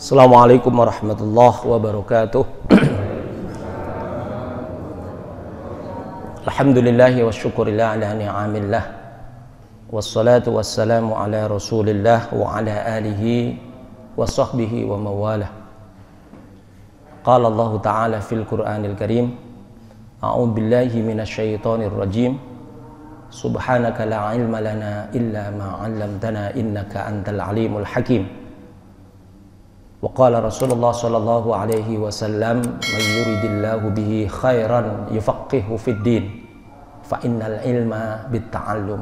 Assalamualaikum warahmatullahi wabarakatuh. Alhamdulillahi wa syukurillah ala ni'amillah, wassalatu wassalamu ala rasulillah wa ala alihi wa sahbihi wa mawalah. Qala Allah ta'ala fil Qur'anil Karim, a'udzu billahi minasyaitonir rajim, subhanaka la ilma lana illa ma 'allamtana innaka antal alimul hakim. Wa qala Rasulullah sallallahu alaihi wasallam, man yuridillahu bihi khairan yufaqihu fid din, fa innal ilma bit ta'allum.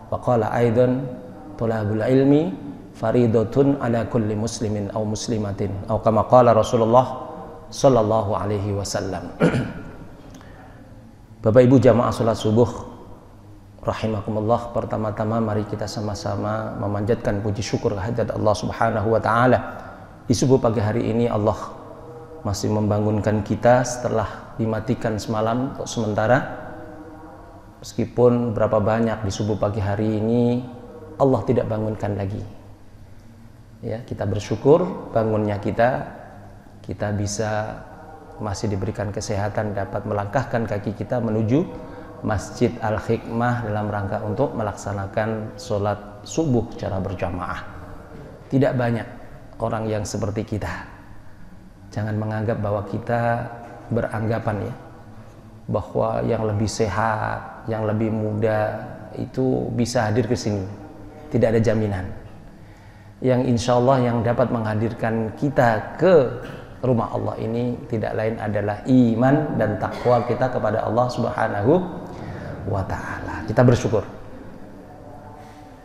Wa qala aidan, talabul ilmi faridatun ala kulli muslimin aw muslimatin, aw kama qala Rasulullah sallallahu alaihi wasallam. Bapak Ibu jamaah salat subuh rahimakumullah, pertama-tama mari kita sama-sama memanjatkan puji syukur kehadirat Allah Subhanahu wa taala. Di subuh pagi hari ini Allah masih membangunkan kita setelah dimatikan semalam untuk sementara. Meskipun berapa banyak di subuh pagi hari ini Allah tidak bangunkan lagi. Ya, kita bersyukur bangunnya kita bisa masih diberikan kesehatan, dapat melangkahkan kaki kita menuju Masjid Al-Hikmah dalam rangka untuk melaksanakan sholat subuh secara berjamaah. Tidak banyak orang yang seperti kita. Jangan menganggap bahwa kita beranggapan ya bahwa yang lebih sehat, yang lebih muda itu bisa hadir ke sini. Tidak ada jaminan. Yang insya Allah yang dapat menghadirkan kita ke rumah Allah ini tidak lain adalah iman dan takwa kita kepada Allah Subhanahu wa ta'ala. Kita bersyukur.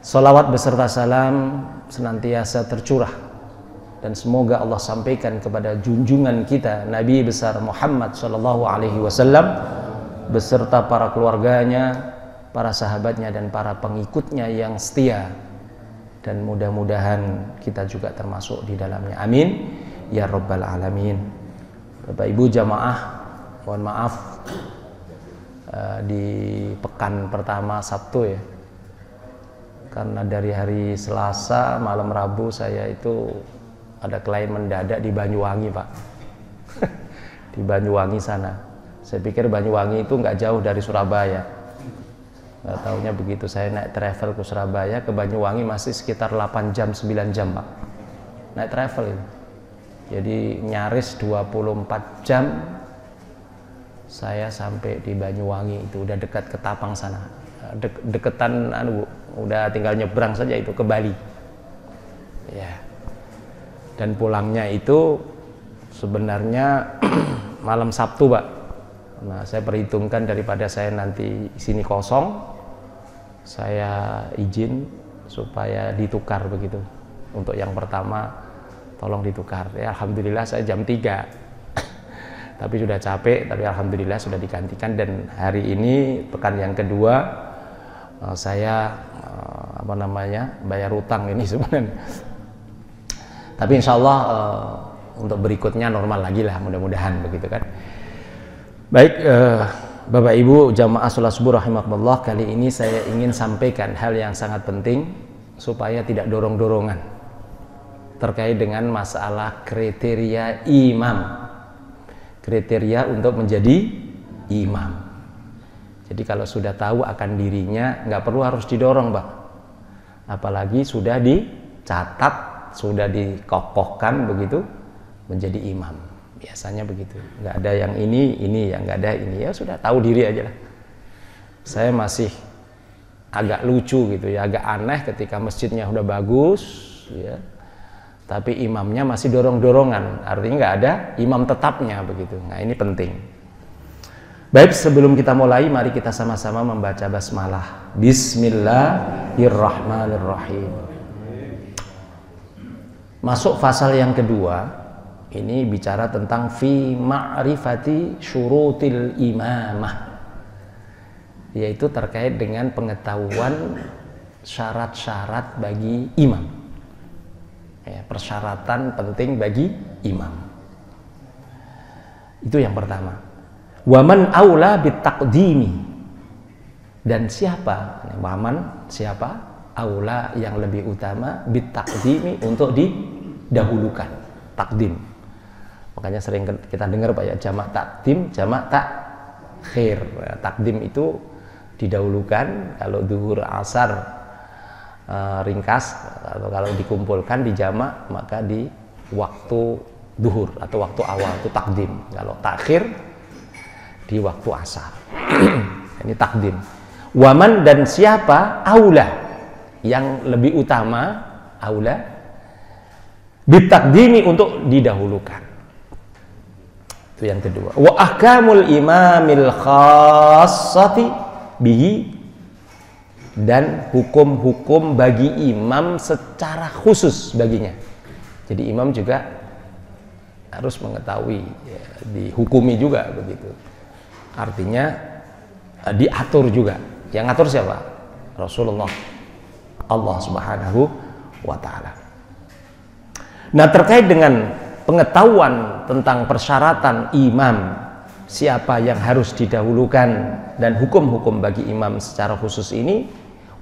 Salawat beserta salam senantiasa tercurah dan semoga Allah sampaikan kepada junjungan kita Nabi besar Muhammad sallallahu alaihi wasallam beserta para keluarganya, para sahabatnya dan para pengikutnya yang setia, dan mudah-mudahan kita juga termasuk di dalamnya, amin ya rabbal alamin. Bapak Ibu jamaah, mohon maaf di pekan pertama Sabtu ya, karena dari hari Selasa malam Rabu saya itu ada klien mendadak di Banyuwangi Pak. Di Banyuwangi sana. Saya pikir Banyuwangi itu nggak jauh dari Surabaya. Nggak taunya begitu saya naik travel ke Surabaya, ke Banyuwangi masih sekitar 8 jam 9 jam Pak. Naik travel itu. Jadi nyaris 24 jam saya sampai di Banyuwangi, itu udah dekat ke Tapang sana. Deketan udah tinggal nyebrang saja itu ke Bali. Ya. Dan pulangnya itu sebenarnya malam Sabtu Pak. Nah saya perhitungkan daripada saya nanti sini kosong, saya izin supaya ditukar begitu. Untuk yang pertama tolong ditukar. Ya alhamdulillah saya jam 3 tapi sudah capek, tapi alhamdulillah sudah digantikan. Dan hari ini pekan yang kedua saya bayar utang ini sebenarnya. Tapi insya Allah untuk berikutnya normal lagi lah, mudah-mudahan begitu kan. Baik, Bapak Ibu jamaah sholat subuh rahimakumullah, kali ini saya ingin sampaikan hal yang sangat penting supaya tidak dorong-dorongan terkait dengan masalah kriteria imam, kriteria untuk menjadi imam. Jadi kalau sudah tahu akan dirinya nggak perlu harus didorong Pak, apalagi sudah dicatat, sudah dikokohkan begitu menjadi imam. Biasanya begitu, nggak ada yang ini yang nggak ada ini, ya sudah tahu diri aja lah. Saya masih agak lucu gitu ya, agak aneh ketika masjidnya udah bagus ya, tapi imamnya masih dorong-dorongan, artinya nggak ada imam tetapnya begitu. Nah ini penting. Baik, sebelum kita mulai mari kita sama-sama membaca basmalah. Bismillahirrahmanirrahim. Masuk pasal yang kedua, ini bicara tentang fi ma'rifati syurutil imamah, yaitu terkait dengan pengetahuan syarat-syarat bagi imam ya, persyaratan penting bagi imam. Itu yang pertama. Waman aula bitaqdimi, dan siapa aula yang lebih utama bitaqdimi, untuk didahulukan. takdim. Makanya sering kita dengar Pak ya, jamak takdim, jamak takhir. Takdim itu didahulukan, kalau zuhur asar ringkas, atau kalau dikumpulkan di jamak maka di waktu zuhur atau waktu awal itu takdim. Kalau takhir di waktu asar. Ini takdim. Waman, dan siapa, aula, yang lebih utama, aula bitakdimi, untuk didahulukan. Itu yang kedua. Wa ahkamul imamil khassati bihi, dan hukum-hukum bagi imam secara khusus baginya. Jadi imam juga harus mengetahui, ya, dihukumi juga begitu. Artinya diatur juga. Yang ngatur siapa? Rasulullah, Allah Subhanahu wa ta'ala. Nah, terkait dengan pengetahuan tentang persyaratan imam, siapa yang harus didahulukan dan hukum-hukum bagi imam secara khusus ini,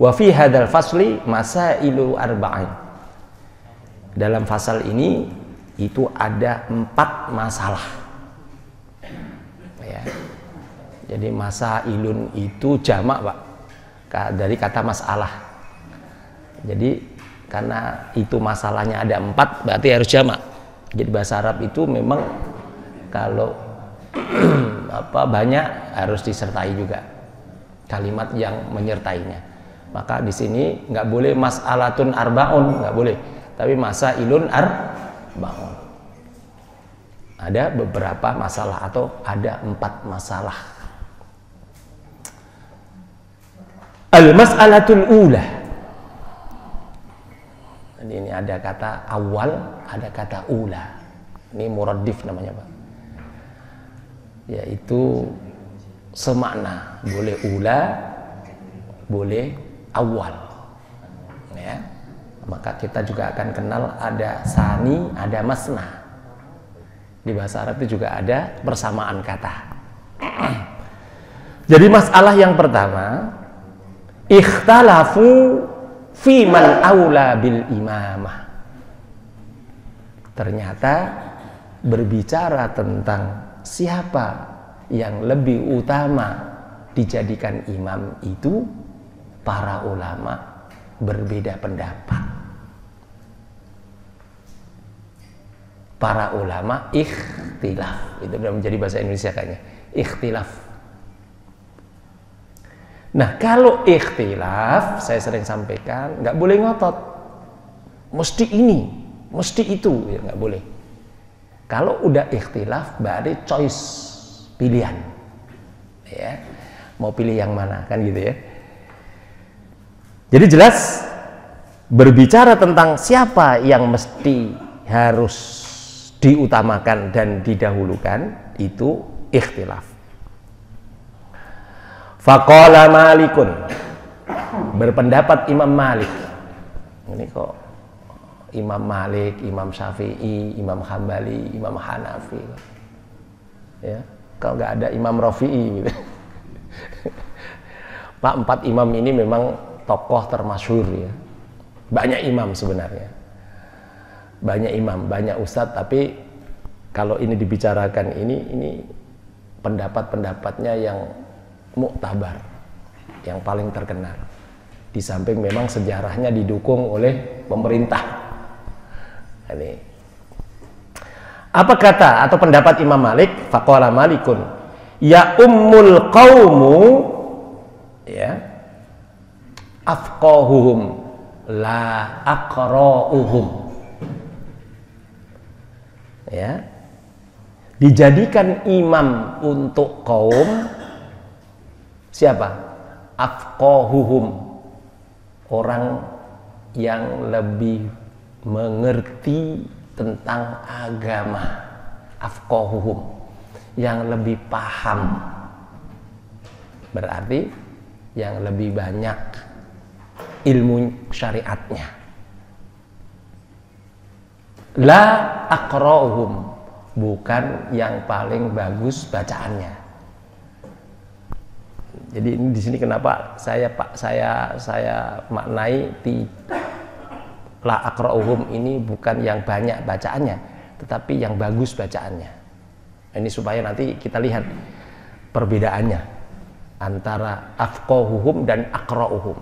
wa fi hadzal fasli masailu arba'in. Dalam fasal ini itu ada 4 masalah. Ya. Jadi masailun itu jamak, Pak, dari kata masalah. Jadi karena itu masalahnya ada 4, berarti harus jamak. Jadi bahasa Arab itu memang kalau banyak harus disertai juga kalimat yang menyertainya. Maka di sini nggak boleh mas'alatun arbaun, nggak boleh, tapi masailun arbaun. Ada beberapa masalah atau ada 4 masalah. Al-mas'alatul ula. Ini ada kata awal, ada kata ula. Ini muraddif namanya, Pak. Yaitu semakna, boleh ula, boleh awal. Ya. Maka kita juga akan kenal ada sani, ada masna. Di bahasa Arab itu juga ada persamaan kata. Jadi masalah yang pertama, ikhtalafu fi man aula bil imamah. Ternyata berbicara tentang siapa yang lebih utama dijadikan imam itu, para ulama berbeda pendapat. Para ulama ikhtilaf. Itu sudah menjadi bahasa Indonesia kayaknya. Ikhtilaf. Nah, kalau ikhtilaf, saya sering sampaikan, nggak boleh ngotot. Mesti ini, mesti itu, ya nggak boleh. Kalau udah ikhtilaf, berarti choice, pilihan. Ya, mau pilih yang mana, kan gitu ya. Jadi jelas, berbicara tentang siapa yang mesti harus diutamakan dan didahulukan, itu ikhtilaf. Faqala Malikun, berpendapat Imam Malik. Ini kok Imam Malik, Imam Syafi'i, Imam Hambali, Imam Hanafi. Ya, kalau nggak ada Imam Rafi'i gitu. Pak, 4 imam ini memang tokoh termasyhur ya. Banyak imam sebenarnya. Banyak imam, banyak ustadz, tapi kalau ini dibicarakan ini pendapat-pendapatnya yang muktabar, yang paling terkenal. Di samping memang sejarahnya didukung oleh pemerintah. Ini apa kata atau pendapat Imam Malik? Faqala Malikun, ya ummul qaumu, ya, afqahuhum la aqra'uhum. Ya, dijadikan imam untuk kaum siapa? Afqahuhum, orang yang lebih mengerti tentang agama. Afqahuhum, yang lebih paham, berarti yang lebih banyak ilmu syariatnya. La aqra'uhum, bukan yang paling bagus bacaannya. Jadi ini di sini kenapa saya maknai la aqra'uhum ini bukan yang banyak bacaannya, tetapi yang bagus bacaannya. Ini supaya nanti kita lihat perbedaannya antara afqahuhum dan aqra'uhum.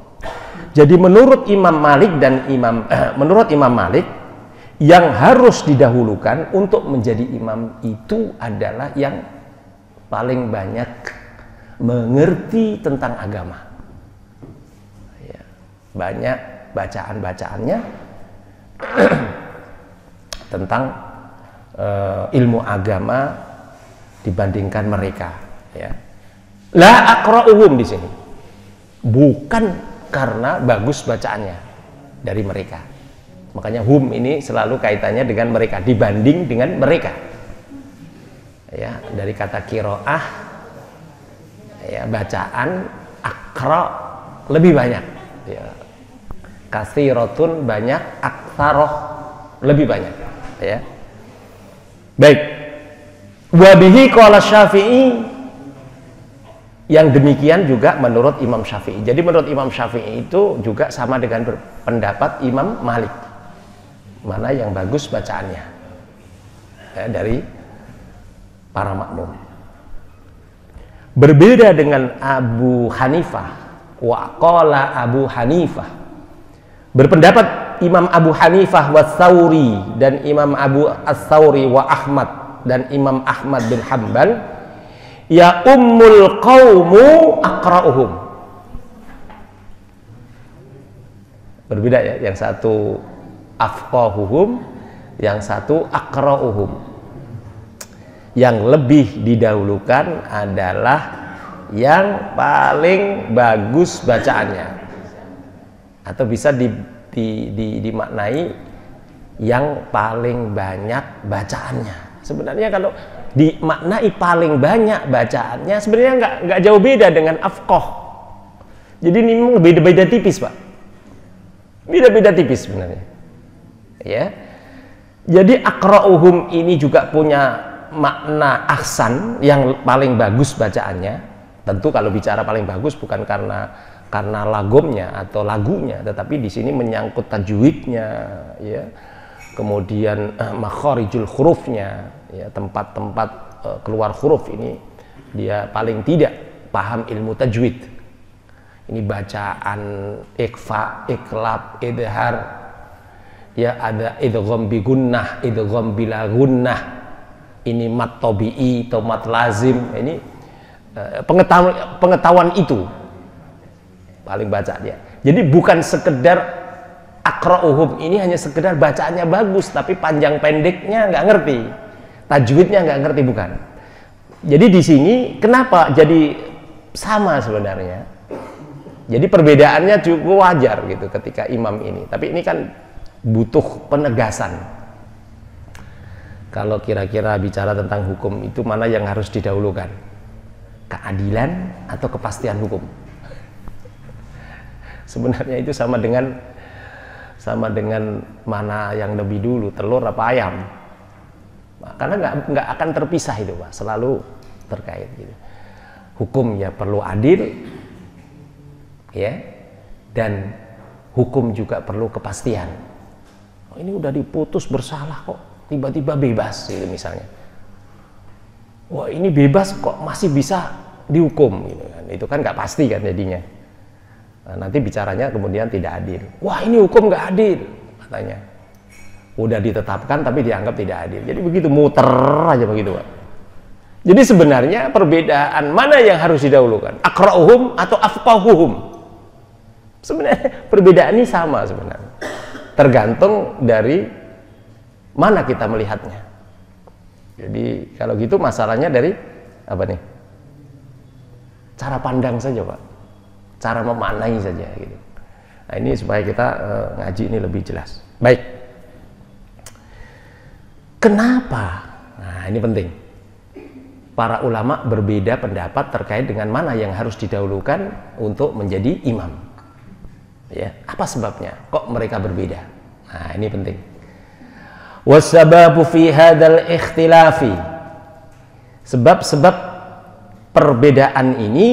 Jadi menurut Imam Malik menurut Imam Malik, yang harus didahulukan untuk menjadi imam itu adalah yang paling banyak mengerti tentang agama. Ya, banyak bacaan-bacaannya tentang ilmu agama dibandingkan mereka. Ya. La aqra'uhum di sini bukan karena bagus bacaannya dari mereka. Makanya hum ini selalu kaitannya dengan mereka, dibanding dengan mereka. Ya, dari kata qiraah, ya, bacaan, aqra lebih banyak. Ya. Katsiratun banyak, aktsaroh lebih banyak. Ya. Baik. Wa bihi qala Syafi'i, yang demikian juga menurut Imam Syafi'i. Jadi menurut Imam Syafi'i itu juga sama dengan pendapat Imam Malik. Mana yang bagus bacaannya, ya, dari para makmum. Berbeda dengan Abu Hanifah. Wa qala Abu Hanifah, berpendapat Imam Abu Hanifah wa Tsauri dan Imam Abu As-Tsauri wa Ahmad dan Imam Ahmad bin Hanbal, ya ummul qaumu aqra'uhum. Berbeda ya, yang satu afqahuhum, yang satu aqra'uhum. Yang lebih didahulukan adalah yang paling bagus bacaannya, atau bisa dimaknai yang paling banyak bacaannya. Sebenarnya kalau dimaknai paling banyak bacaannya, sebenarnya nggak jauh beda dengan afqah. Jadi ini memang beda-beda tipis, Pak. Beda-beda tipis sebenarnya. Ya. Jadi aqra'uhum ini juga punya makna ahsan, yang paling bagus bacaannya. Tentu kalau bicara paling bagus bukan karena lagomnya atau lagunya, tetapi di sini menyangkut tajwidnya, ya. Kemudian makharijul hurufnya, ya, tempat-tempat keluar huruf ini dia paling tidak paham ilmu tajwid. Ini bacaan ikhfa, iklab, idhar, ya, ada idgham bi gunnah, idgham bila gunnah, ini mat tabi'i atau mat lazim. Ini pengetahuan itu paling baca dia. Jadi bukan sekedar aqra'uhum ini hanya sekedar bacaannya bagus, tapi panjang pendeknya nggak ngerti, tajwidnya nggak ngerti, bukan. Jadi di sini kenapa jadi sama sebenarnya? Jadi perbedaannya cukup wajar gitu ketika imam ini. Tapi ini kan butuh penegasan. Kalau kira-kira bicara tentang hukum itu mana yang harus didahulukan? Keadilan atau kepastian hukum? Sebenarnya itu sama dengan mana yang lebih dulu, telur apa ayam. Karena nggak akan terpisah itu, Pak, selalu terkait gitu. Hukum ya perlu adil, ya, dan hukum juga perlu kepastian. Oh, ini udah diputus bersalah kok tiba-tiba bebas gitu misalnya. Wah, ini bebas kok masih bisa dihukum gitu kan. Itu kan nggak pasti kan jadinya. Nah, nanti bicaranya kemudian tidak adil. Wah, ini hukum nggak adil katanya. Udah ditetapkan tapi dianggap tidak adil. Jadi begitu, muter aja begitu, Pak. Jadi sebenarnya perbedaan mana yang harus didahulukan? Aqra'uhum atau afqahuhum? Sebenarnya perbedaan ini sama sebenarnya. Tergantung dari mana kita melihatnya. Jadi kalau gitu masalahnya dari apa nih? Cara pandang saja, Pak. Cara memaknai saja gitu. Nah, ini supaya kita ngaji ini lebih jelas. Baik. Kenapa? Nah, ini penting. Para ulama berbeda pendapat terkait dengan mana yang harus didahulukan untuk menjadi imam. Ya, apa sebabnya? Kok mereka berbeda? Nah, ini penting. Wasababu fi hadzal ikhtilafi. Sebab-sebab perbedaan ini,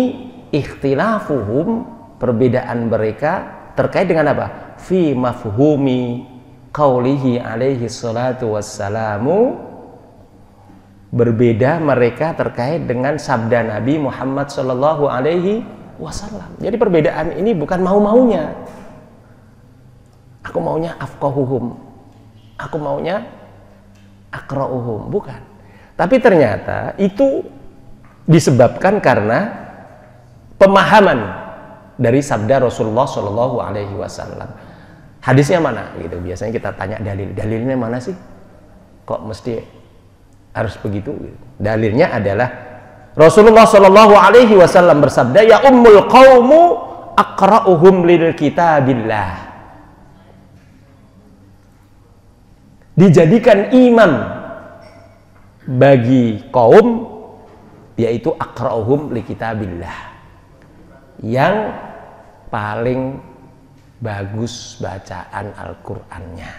ikhtilafuhum, perbedaan mereka terkait dengan apa? Fi mafhumi qaulihi alaihi salatu wassalamu, berbeda mereka terkait dengan sabda Nabi Muhammad sallallahu alaihi wasallam. Jadi perbedaan ini bukan mau-maunya. Aku maunya afqahuhum, aku maunya aqra'uhum, bukan. Tapi ternyata itu disebabkan karena pemahaman dari sabda Rasulullah sallallahu alaihi wasallam. Hadisnya mana? Gitu. Biasanya kita tanya dalilnya mana sih? Kok mesti harus begitu? Dalilnya adalah Rasulullah sallallahu alaihi wasallam bersabda, ya ummul qaumu aqra'uhum lil kitabillah. Dijadikan imam bagi kaum yaitu aqra'uhum li kitabillah, yang paling bagus bacaan Al-Qur'annya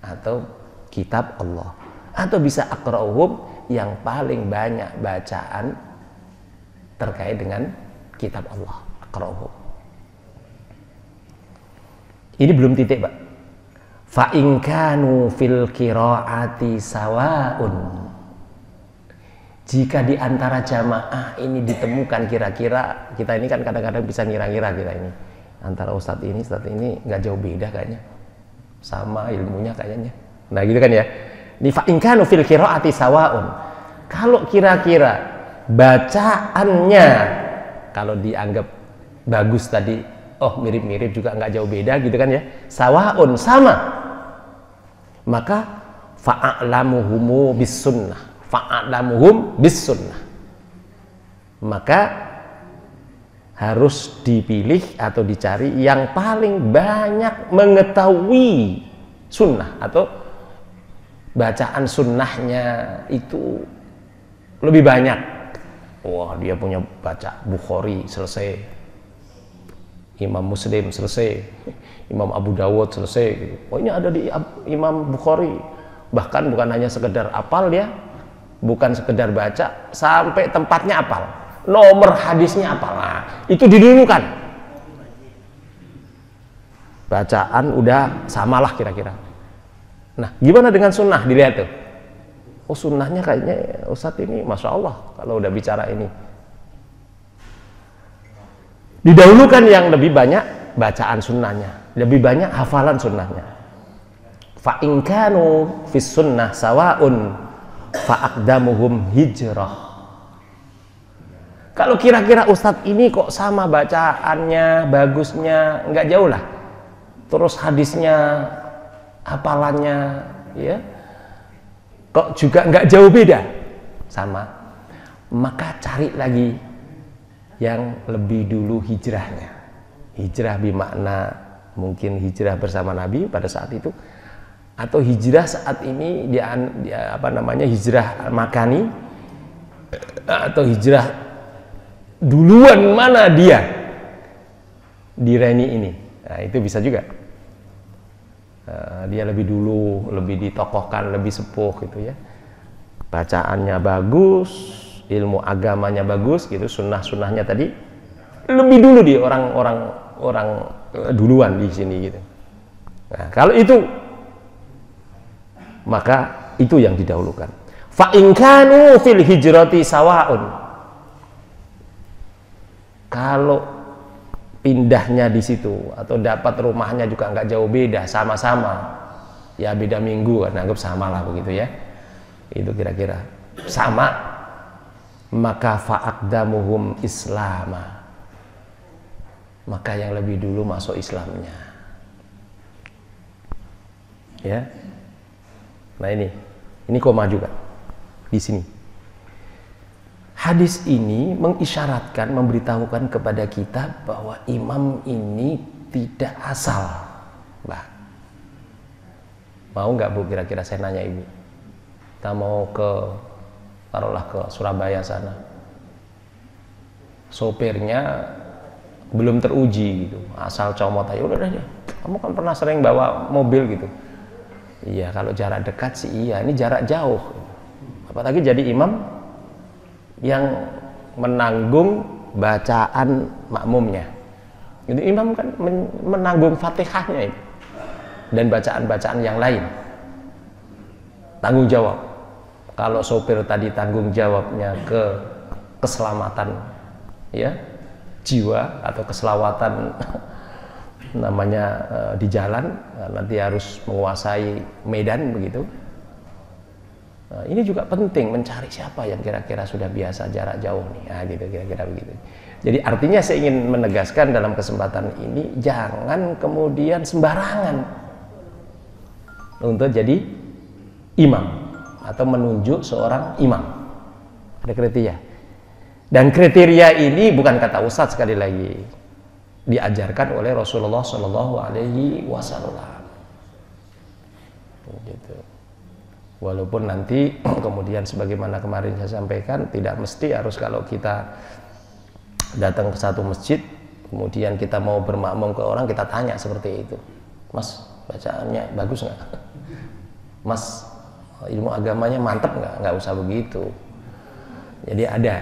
atau kitab Allah, atau bisa aqra'uhum yang paling banyak bacaan terkait dengan kitab Allah, aqra'uhum. Ini belum titik, Pak. Fa in kanu fil qiraati sawaun. Jika di antara jamaah ini ditemukan kira-kira, kita ini kan kadang-kadang bisa ngira-ngira kita ini antara ustadz ini nggak jauh beda kayaknya, sama ilmunya kayaknya. Nah gitu kan ya. Di fa in kanu fil qiraati sawaun. Kalau kira-kira bacaannya kalau dianggap bagus tadi, oh mirip-mirip juga nggak jauh beda gitu kan ya, sawaun, sama, maka fa'alamuhumu bis sunnah, fa'alamuhum bis sunnah, maka harus dipilih atau dicari yang paling banyak mengetahui sunnah atau bacaan sunnahnya itu lebih banyak. Wah, dia punya baca Bukhari selesai, Imam Muslim selesai, Imam Abu Dawud selesai. Oh, ini ada di Imam Bukhari. Bahkan bukan hanya sekedar apal dia, bukan sekedar baca, sampai tempatnya apal, nomor hadisnya apal. Nah, itu didulukan. Bacaan udah samalah kira-kira. Nah, gimana dengan sunnah? Dilihat tuh. Oh, sunnahnya kayaknya Ustadz ini Masya Allah kalau udah bicara ini. Didahulukan yang lebih banyak bacaan sunnahnya, lebih banyak hafalan sunnahnya. Fa in kanu fis sunnah sawaun fa aqdamuhum hijrah. Kalau kira-kira Ustadz ini kok sama bacaannya, bagusnya, nggak jauh lah. Terus hadisnya, hafalannya, ya, kok juga nggak jauh beda, sama. Maka cari lagi yang lebih dulu hijrahnya. Hijrah bermakna mungkin hijrah bersama Nabi pada saat itu, atau hijrah saat ini dia apa namanya, hijrah makani, atau hijrah duluan mana dia di reni ini. Nah, itu bisa juga. Dia lebih dulu, lebih ditokohkan, lebih sepuh gitu ya. Bacaannya bagus, ilmu agamanya bagus gitu, sunnah-sunnahnya tadi lebih dulu dia orang duluan di sini gitu. Nah, kalau itu maka itu yang didahulukan. Fa in kanu fil hijrati sawaun. Kalau pindahnya di situ atau dapat rumahnya juga nggak jauh beda, sama-sama, ya beda minggu kan, anggap sama lah begitu ya. Itu kira-kira sama, maka fa'aqdamuhum islama, maka yang lebih dulu masuk Islamnya, ya. Nah ini koma juga di sini. Hadis ini mengisyaratkan, memberitahukan kepada kita bahwa imam ini tidak asal. Bah, mau nggak Bu, kira-kira saya nanya Ibu, kita mau taruhlah ke Surabaya sana, sopirnya belum teruji gitu, asal comot aja, udah deh, kamu kan pernah sering bawa mobil gitu. Iya, kalau jarak dekat sih iya, ini jarak jauh, apalagi jadi imam yang menanggung bacaan makmumnya. Jadi imam kan menanggung Fatihahnya itu. dan bacaan-bacaan yang lain. Tanggung jawab. Kalau sopir tadi tanggung jawabnya ke keselamatan ya jiwa atau keselamatan namanya di jalan, nanti harus menguasai medan begitu. Nah, ini juga penting mencari siapa yang kira-kira sudah biasa jarak jauh nih, nah, gitu kira-kira begitu. Jadi artinya saya ingin menegaskan dalam kesempatan ini jangan kemudian sembarangan untuk jadi imam atau menunjuk seorang imam. Ada kriteria. Dan kriteria ini bukan kata Ustadz, sekali lagi diajarkan oleh Rasulullah Shallallahu Alaihi Wasallam. Gitu. Walaupun nanti kemudian sebagaimana kemarin saya sampaikan, tidak mesti harus kalau kita datang ke satu masjid kemudian kita mau bermakmum ke orang kita tanya seperti itu, Mas bacaannya bagus nggak? Mas ilmu agamanya mantap nggak? Nggak usah begitu. Jadi ada.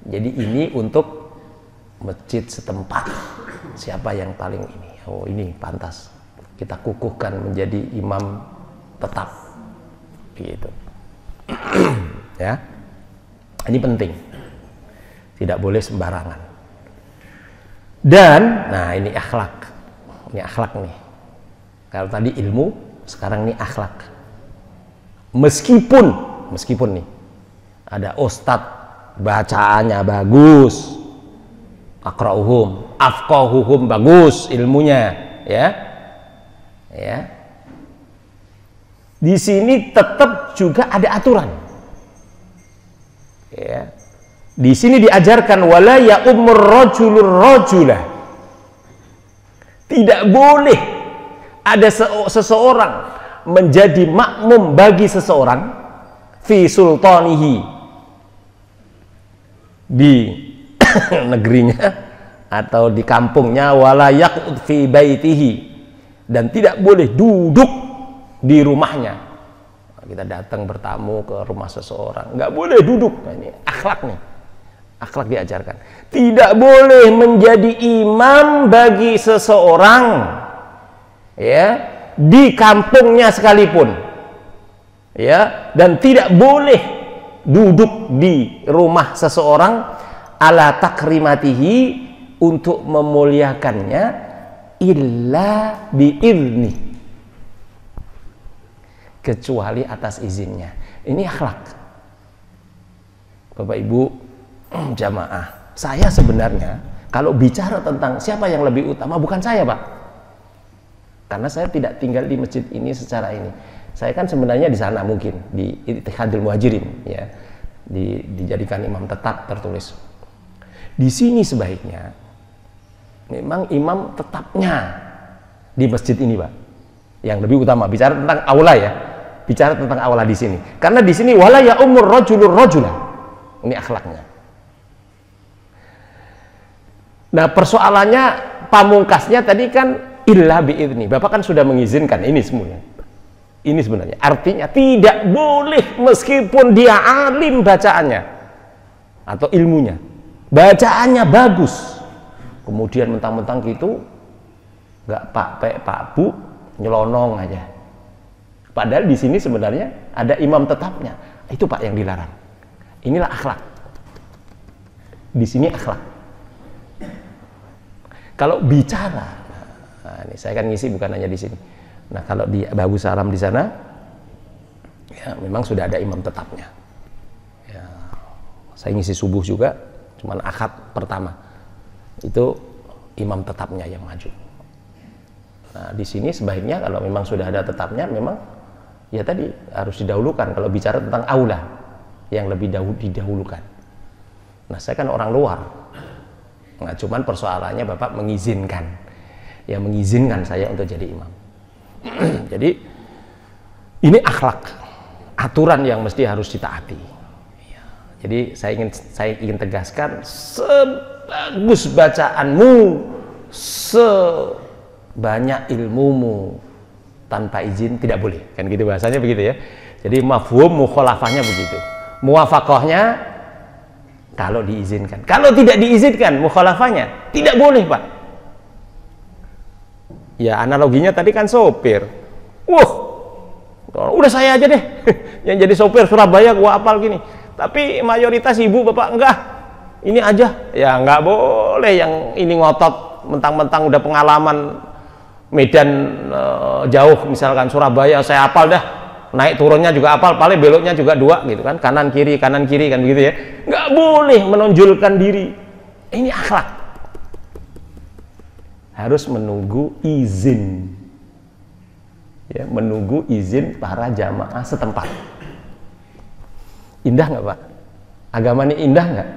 Jadi ini untuk masjid setempat, siapa yang paling ini, oh ini pantas kita kukuhkan menjadi imam tetap gitu. Ya, ini penting, tidak boleh sembarangan. Dan nah ini akhlak nih. Kalau tadi ilmu, sekarang ini akhlak. Meskipun nih ada ustadz bacaannya bagus, aqra'uhum, afqahuhum bagus ilmunya, ya. Di sini tetap juga ada aturan. Ya. Di sini diajarkan wala ya'ummur rajulur rajulah. Tidak boleh ada seseorang menjadi makmum bagi seseorang fi sultanihi, di negerinya atau di kampungnya, wala yaqud fi baitihi, dan tidak boleh duduk di rumahnya. Kita datang bertamu ke rumah seseorang, nggak boleh duduk. Nah, ini akhlak nih, akhlak diajarkan. Tidak boleh menjadi imam bagi seseorang ya di kampungnya sekalipun ya, dan tidak boleh duduk di rumah seseorang ala takrimatihi, untuk memuliakannya, illa biizni, kecuali atas izinnya. Ini akhlak. Bapak Ibu jamaah, saya sebenarnya kalau bicara tentang siapa yang lebih utama, bukan saya Pak, karena saya tidak tinggal di masjid ini secara ini. Saya kan sebenarnya di sana, mungkin di Ittihadul Muhajirin ya, dijadikan imam tetap tertulis. Di sini sebaiknya memang imam tetapnya di masjid ini Pak yang lebih utama. Bicara tentang aula ya, bicara tentang aula di sini. Karena di sini wala ya umur rajulur rajulah. Ini akhlaknya. Nah, persoalannya pamungkasnya tadi kan illa biizni. Bapak kan sudah mengizinkan ini semuanya. Ini sebenarnya artinya tidak boleh meskipun dia alim bacaannya atau ilmunya, bacaannya bagus, kemudian mentang-mentang gitu nggak pak bu nyelonong aja. Padahal di sini sebenarnya ada imam tetapnya. Itu Pak yang dilarang. Inilah akhlak. Di sini akhlak. Kalau bicara, nah ini saya kan ngisi bukan hanya di sini. Nah kalau di Bagus Salam di sana, ya memang sudah ada imam tetapnya. Ya, saya ngisi subuh juga, cuman akad pertama itu imam tetapnya yang maju. Nah di sini sebaiknya kalau memang sudah ada tetapnya, memang ya tadi harus didahulukan. Kalau bicara tentang aula, yang lebih didahulukan. Nah saya kan orang luar. Nah cuman persoalannya Bapak mengizinkan, ya mengizinkan saya untuk jadi imam. Jadi ini akhlak, aturan yang mesti harus ditaati. Ya, jadi saya ingin tegaskan, sebagus bacaanmu, sebanyak ilmumu, tanpa izin tidak boleh. Kan gitu bahasanya begitu ya. Jadi mafhum mukhalafahnya begitu. Muwafaqahnya kalau diizinkan. Kalau tidak diizinkan mukhalafahnya tidak boleh Pak. Ya analoginya tadi kan sopir. Wah, udah saya aja deh yang jadi sopir Surabaya gua apal gini. Tapi mayoritas ibu bapak enggak. Ini aja. Ya nggak boleh yang ini ngotot mentang-mentang udah pengalaman Medan jauh misalkan Surabaya saya apal dah. Naik turunnya juga apal, paling beloknya juga 2 gitu kan, kanan kiri kan begitu ya. Nggak boleh menonjolkan diri. Ini akhlak. Harus menunggu izin. Ya, menunggu izin para jamaah setempat. Indah nggak Pak? Agama ini indah nggak?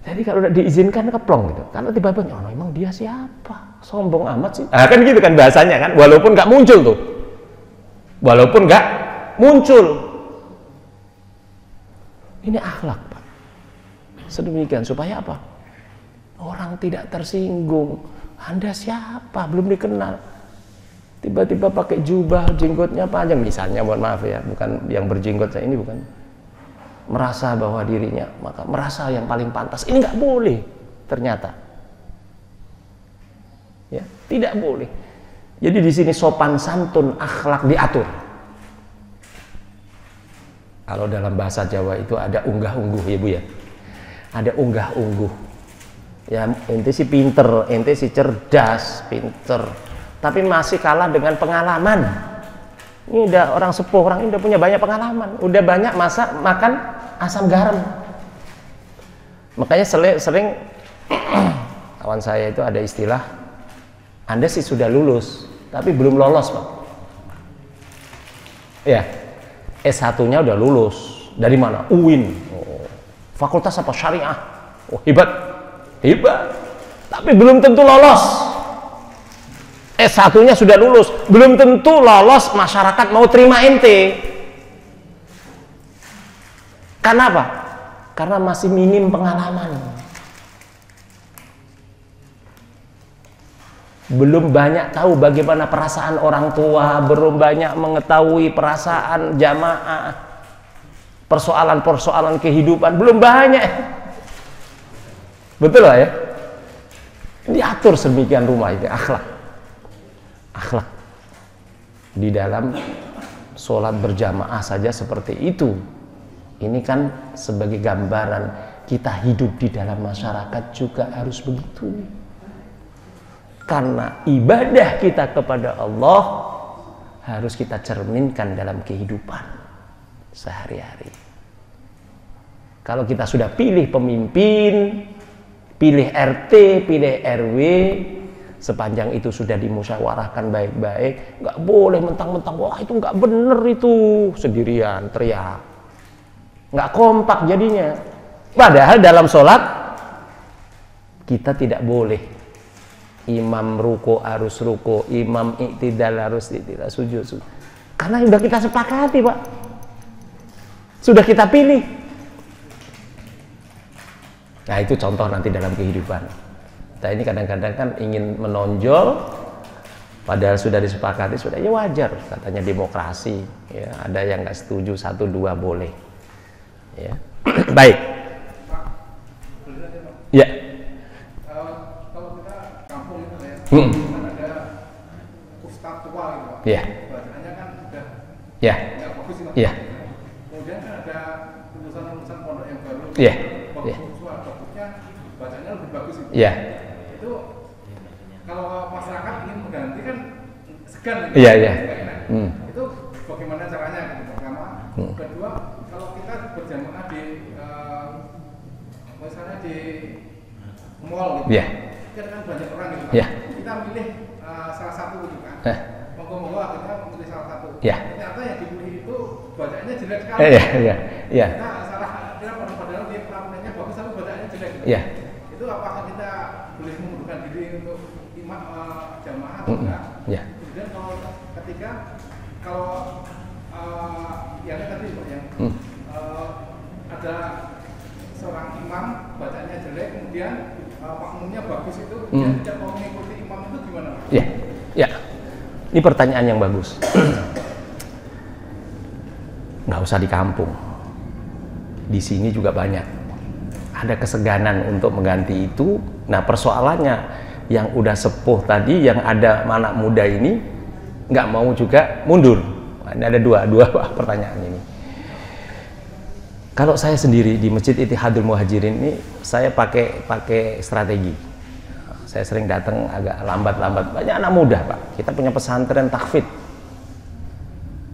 Jadi kalau udah diizinkan keplong gitu. Karena tiba-tiba, oh emang dia siapa? Sombong amat sih. Ah kan gitu kan bahasanya kan, walaupun nggak muncul tuh. Walaupun nggak muncul. Ini akhlak Pak. Sedemikian supaya apa? Orang tidak tersinggung. Anda siapa? Belum dikenal. Tiba-tiba pakai jubah, jenggotnya panjang misalnya, mohon maaf ya, bukan yang berjenggot saya ini bukan. Merasa bahwa dirinya, maka merasa yang paling pantas. Ini nggak boleh ternyata. Ya, tidak boleh. Jadi di sini sopan santun, akhlak diatur. Kalau dalam bahasa Jawa itu ada unggah-ungguh ya Bu ya. Ada unggah-ungguh. Ya ente sih pinter, ente sih cerdas, pinter. Tapi masih kalah dengan pengalaman. Ini udah orang sepuh, orang ini udah punya banyak pengalaman, udah banyak makan asam garam. Makanya sering kawan saya itu ada istilah, Anda sih sudah lulus, tapi belum lolos Pak. Ya, S1-nya udah lulus. Dari mana? UIN. Oh, fakultas apa? Syariah. Oh, hebat. Hebat. Tapi belum tentu lolos. S1-nya sudah lulus, belum tentu lolos masyarakat mau terima ente. Karena apa? Karena masih minim pengalaman. Belum banyak tahu bagaimana perasaan orang tua, belum banyak mengetahui perasaan jamaah, persoalan-persoalan kehidupan, belum banyak. Betul lah ya? Diatur sedemikian rumah itu akhlak. Akhlak. Di dalam sholat berjamaah saja seperti itu. Ini kan sebagai gambaran kita hidup di dalam masyarakat juga harus begitu. Karena ibadah kita kepada Allah harus kita cerminkan dalam kehidupan sehari-hari. Kalau kita sudah pilih pemimpin, pilih RT, pilih RW, sepanjang itu sudah dimusyawarahkan baik-baik, nggak boleh mentang-mentang wah itu nggak bener itu sendirian teriak, nggak kompak jadinya. Padahal dalam sholat kita tidak boleh. Imam ruko harus ruko, imam iktidal harus iktidal, sujud. Karena sudah kita sepakati Pak, sudah kita pilih. Nah itu contoh nanti dalam kehidupan. Kita ini kadang-kadang kan ingin menonjol, padahal sudah disepakati, sudah ya wajar. Katanya demokrasi, ya ada yang nggak setuju 1-2 boleh. Ya. Baik. Ya. Kan ada ustadz tua gitu Pak. Iya. Bacaannya kan sudah nggak bagus itu. Iya. Kemudian kan ada lulusan-lulusan pondok yang baru. Iya. Bagusnya bacanya lebih bagus itu. Iya. Itu kalau masyarakat ingin mengganti kan segan gitu. Iya, iya. Itu bagaimana caranya gitu pertama. Kedua, kalau kita berjamaah di misalnya di mall gitu. Iya. Kan banyak orang gitu. Iya. Kita milih salah satu gitu kan. Monggo-monggo kita memilih salah satu. Ya. Ternyata yang dipilih itu bacaannya jelek sekali. Iya. Kita salah dia padahal dia penampilannya bagus tapi bacaannya jelek. Iya. Itu apakah kita boleh mengundurkan diri untuk imam jamaah atau enggak? Iya. Kemudian ketika yang tadi Pak yang ada seorang imam bacaannya jelek kemudian makmumnya bagus itu dia tidak mau mengikuti imam itu gimana Pak? Ya, ya. Ini pertanyaan yang bagus. Nggak usah di kampung. Di sini juga banyak. Ada keseganan untuk mengganti itu. Nah persoalannya yang udah sepuh tadi, yang ada anak muda ini nggak mau juga mundur. Nah, ini ada dua pertanyaan ini. Kalau saya sendiri di Masjid Ittihadul Muhajirin ini, saya pakai strategi. Saya sering datang agak lambat-lambat. Banyak anak muda, Pak. Kita punya pesantren tahfidz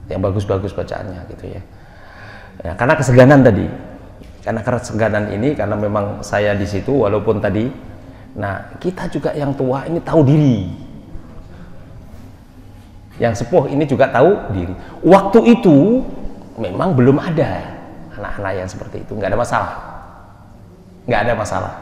yang bagus-bagus bacaannya gitu ya. Ya, karena keseganan tadi. Karena keseganan ini, karena memang saya di situ walaupun tadi. Nah, kita juga yang tua ini tahu diri. Yang sepuh ini juga tahu diri. Waktu itu memang belum ada anak-anak yang seperti itu, nggak ada masalah. Nggak ada masalah.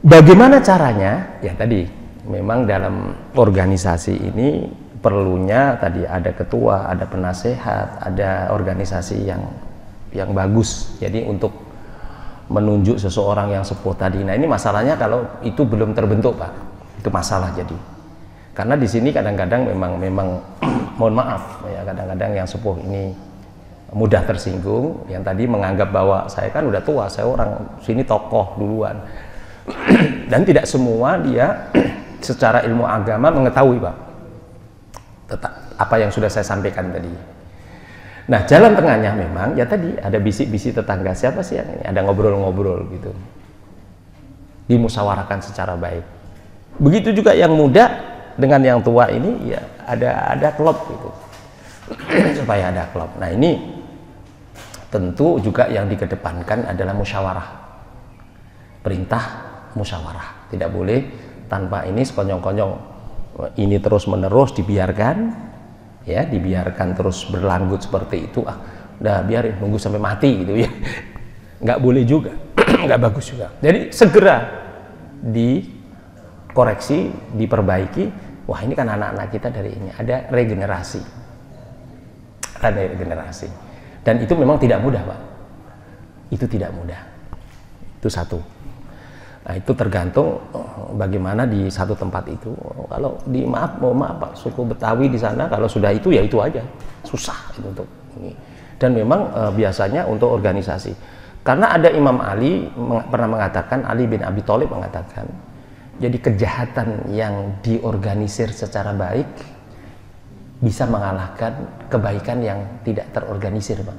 Bagaimana caranya? Ya tadi, memang dalam organisasi ini perlunya tadi ada ketua, ada penasehat, ada organisasi yang bagus. Jadi untuk menunjuk seseorang yang sepuh tadi. Nah, ini masalahnya kalau itu belum terbentuk, Pak. Itu masalah jadi. Karena di sini kadang-kadang memang mohon maaf ya, kadang-kadang yang sepuh ini mudah tersinggung, yang tadi menganggap bahwa saya kan udah tua, saya orang sini tokoh duluan. Dan tidak semua dia secara ilmu agama mengetahui, Pak, tetap apa yang sudah saya sampaikan tadi. Nah, jalan tengahnya memang ya tadi ada bisik-bisik tetangga, siapa sih yang ini, ada ngobrol-ngobrol gitu, dimusyawarahkan secara baik. Begitu juga yang muda dengan yang tua ini ya ada klub gitu. Supaya ada klub. Nah, ini tentu juga yang dikedepankan adalah musyawarah, perintah musyawarah. Tidak boleh tanpa ini sekonyong-konyong ini terus menerus dibiarkan ya, dibiarkan terus berlanjut seperti itu, udah biarin nunggu sampai mati gitu ya, nggak boleh juga. Nggak bagus juga. Jadi segera dikoreksi, diperbaiki. Wah, ini kan anak-anak kita dari ini ada regenerasi, dan itu memang tidak mudah, Pak. Itu tidak mudah. Itu satu. Nah, itu tergantung bagaimana di satu tempat itu. Kalau di maaf Pak, suku Betawi di sana kalau sudah itu ya itu aja, susah itu untuk ini. Dan memang biasanya untuk organisasi, karena ada Imam Ali pernah mengatakan, Ali bin Abi Thalib mengatakan, jadi kejahatan yang diorganisir secara baik bisa mengalahkan kebaikan yang tidak terorganisir, Pak.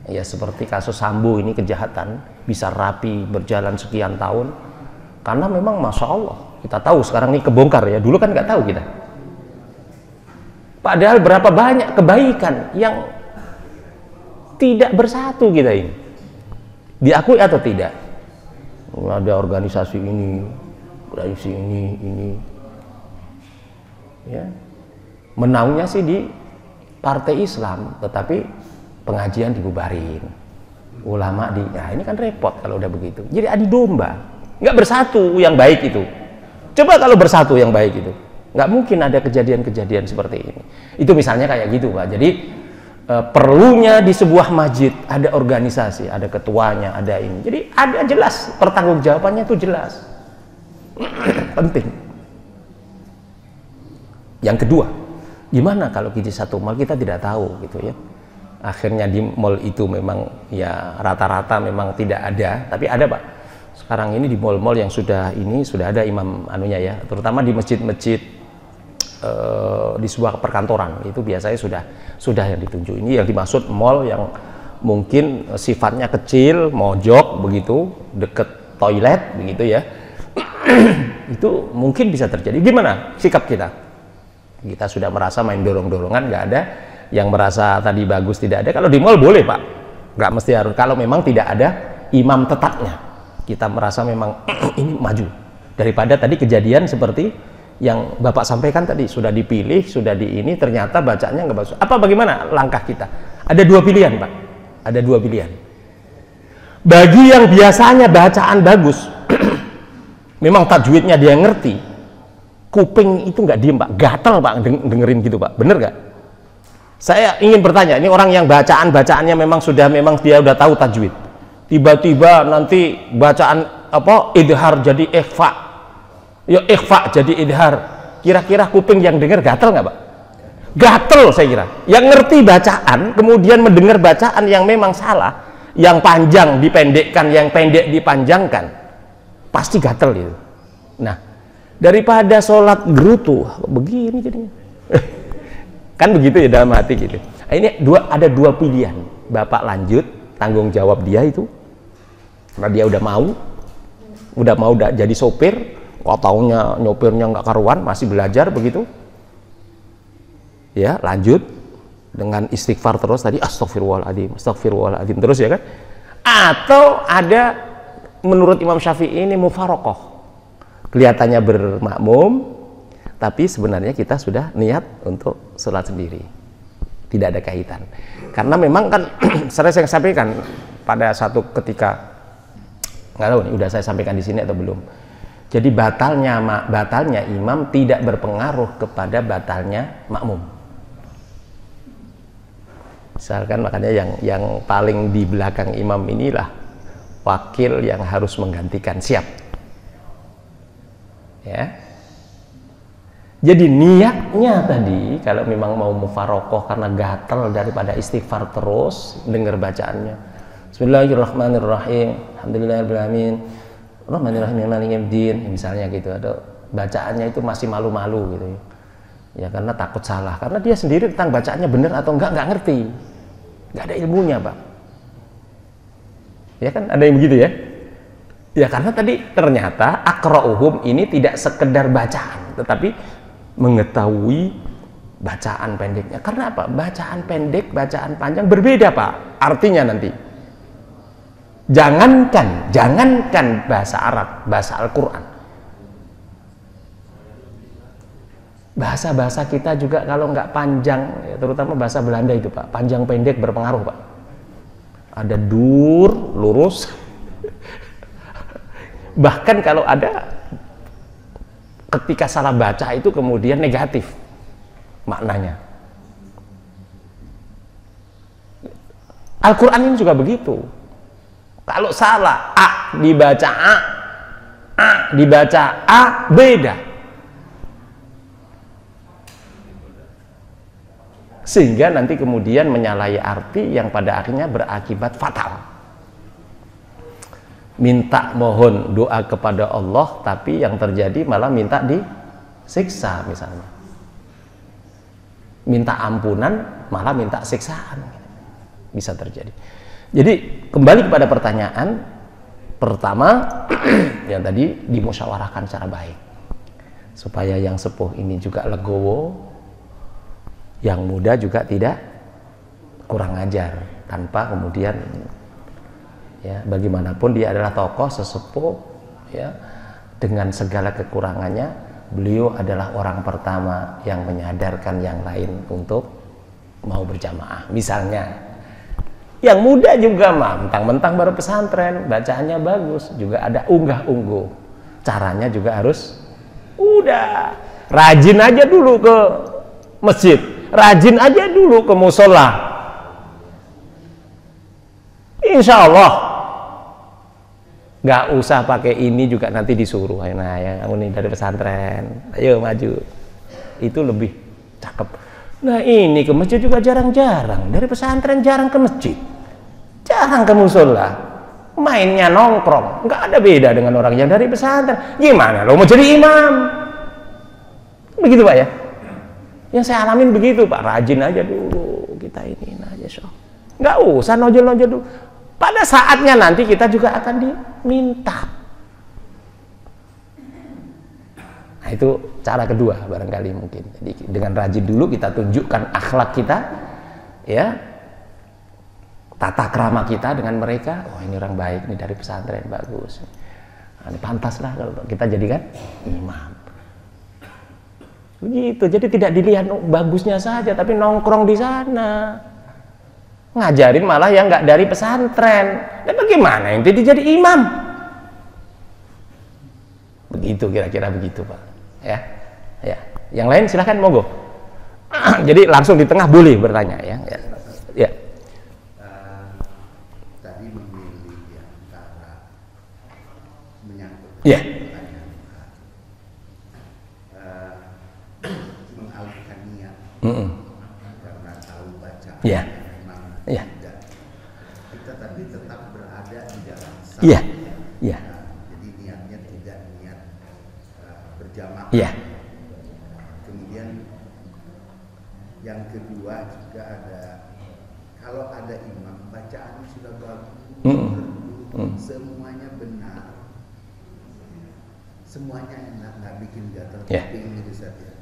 Ya, seperti kasus Sambo ini, kejahatan bisa rapi berjalan sekian tahun karena memang Masya Allah kita tahu sekarang ini kebongkar ya, dulu kan nggak tahu kita. Padahal berapa banyak kebaikan yang tidak bersatu kita ini, diakui atau tidak. Ada organisasi ini ya, menangnya sih di partai Islam, tetapi pengajian dibubarin, ulama nah ini kan repot kalau udah begitu. Jadi adu domba, nggak bersatu yang baik itu. Coba kalau bersatu yang baik itu, nggak mungkin ada kejadian-kejadian seperti ini. Itu misalnya kayak gitu, Pak. Jadi perlunya di sebuah masjid ada organisasi, ada ketuanya, ada ini. Jadi ada jelas pertanggungjawabannya itu jelas. Penting. Yang kedua, gimana kalau kita satu mal kita tidak tahu gitu ya. Akhirnya di mall itu memang ya rata-rata memang tidak ada, tapi ada, Pak. Sekarang ini di mall-mall yang sudah ada imam anunya ya, terutama di masjid-masjid di sebuah perkantoran itu biasanya sudah yang ditunjuk. Ini yang dimaksud mall yang mungkin sifatnya kecil, mojok begitu, deket toilet begitu ya. Itu mungkin bisa terjadi. Gimana sikap kita? Kita sudah merasa main dorong-dorongan, nggak ada. Yang merasa tadi bagus tidak ada. Kalau di mall boleh, Pak, nggak mesti harus. Kalau memang tidak ada imam tetapnya, kita merasa memang ini maju daripada tadi kejadian seperti yang Bapak sampaikan tadi, sudah dipilih, sudah di ini, ternyata bacanya nggak bagus. Apa bagaimana langkah kita? Ada dua pilihan, Pak. Ada dua pilihan. Bagi yang biasanya bacaan bagus, memang tajwidnya dia ngerti, kuping itu nggak diem, Pak, gatel, Pak, dengerin gitu, Pak. Bener nggak? Saya ingin bertanya, ini orang yang bacaannya memang dia udah tahu tajwid, tiba-tiba nanti bacaan apa idhar jadi ikhfa, ya ikhfa jadi idhar, kira-kira kuping yang dengar gatel nggak, Pak? Gatel saya kira. Yang ngerti bacaan kemudian mendengar bacaan yang memang salah, yang panjang dipendekkan, yang pendek dipanjangkan, pasti gatel itu. Nah, daripada sholat gerutu begini jadinya. Kan begitu ya dalam hati gitu. Ini ada dua pilihan. Bapak lanjut tanggung jawab dia itu, karena dia udah mau jadi sopir, kok taunya nyopirnya nggak karuan, masih belajar begitu. Ya, lanjut dengan istighfar terus tadi, astagfirullahaladzim terus ya kan. Atau ada menurut Imam Syafi'i ini mufarokoh, kelihatannya bermakmum tapi sebenarnya kita sudah niat untuk sholat sendiri, tidak ada kaitan. Karena memang kan saya sampaikan pada satu ketika, nggak tahu nih udah saya sampaikan di sini atau belum. Jadi batalnya imam tidak berpengaruh kepada batalnya makmum. Misalkan makanya yang paling di belakang imam inilah wakil yang harus menggantikan, siap. Ya. Jadi niatnya tadi kalau memang mau mufarokoh karena gatel daripada istighfar terus dengar bacaannya. Bismillahirrahmanirrahim. Alhamdulillahirabbil alamin. Rahmanirrahim maliki yaumiddin. Misalnya gitu, atau bacaannya itu masih malu-malu gitu. Ya karena takut salah, karena dia sendiri tentang bacaannya benar atau enggak ngerti. Enggak ada ilmunya, Pak. Ya kan ada yang begitu ya? Ya karena tadi ternyata aqra'uhum ini tidak sekedar bacaan, tetapi mengetahui bacaan pendeknya. Karena apa? Bacaan pendek, bacaan panjang berbeda, Pak. Artinya nanti jangankan bahasa Arab, bahasa Al-Quran, bahasa kita juga kalau nggak panjang, terutama bahasa Belanda itu, Pak, panjang pendek berpengaruh, Pak. Ada dur, lurus. Bahkan kalau ada ketika salah baca itu kemudian negatif maknanya. Al-Quran ini juga begitu. Kalau salah A dibaca A dibaca A, beda. Sehingga nanti kemudian menyalahi arti yang pada akhirnya berakibat fatal. Minta mohon doa kepada Allah, tapi yang terjadi malah minta disiksa misalnya. Minta ampunan malah minta siksaan. Bisa terjadi. Jadi kembali kepada pertanyaan pertama yang tadi dimusyawarahkan secara baik. Supaya yang sepuh ini juga legowo, yang muda juga tidak kurang ajar, tanpa kemudian ya bagaimanapun dia adalah tokoh sesepuh ya, dengan segala kekurangannya beliau adalah orang pertama yang menyadarkan yang lain untuk mau berjamaah. Misalnya yang muda juga mentang-mentang baru pesantren, bacaannya bagus, juga ada unggah-ungguh, caranya juga harus udah rajin aja dulu ke masjid, rajin aja dulu ke musola, insya Allah nggak usah pakai ini juga nanti disuruh, nah ya kamu nih dari pesantren, ayo maju, itu lebih cakep. Nah ini ke masjid juga jarang-jarang, dari pesantren jarang ke masjid, jarang ke musola, mainnya nongkrong, nggak ada beda dengan orang yang dari pesantren. Gimana lo mau jadi imam? Begitu Pak ya, yang saya alamin begitu Pak, rajin aja dulu kita ini aja, so nggak usah nojol-nojol dulu. Pada saatnya nanti kita juga akan diminta. Nah itu cara kedua barangkali mungkin. Jadi dengan rajin dulu kita tunjukkan akhlak kita, ya, tata krama kita dengan mereka. Oh ini orang baik, ini dari pesantren, bagus. Nah, ini pantas lah kalau kita jadikan imam. Begitu. Jadi tidak dilihat bagusnya saja, tapi nongkrong di sana. Ngajarin malah yang nggak dari pesantren. Dan bagaimana yang jadi imam? Begitu kira-kira begitu Pak. Ya, ya. Yang lain silahkan monggo. Jadi langsung di tengah boleh bertanya ya. Ya. Ya. Tadi memilih di antara menyangkut Ya. mengalihkan niat karena tahu baca. Ya. Ya. Kita tadi tetap berada di dalam saf. Iya. Iya. Jadi niatnya berjamaah. Iya. Kemudian yang kedua juga ada, kalau ada imam bacaannya sudah bagus, semuanya benar, semuanya enak, nggak bikin gatal kuping gitu saja.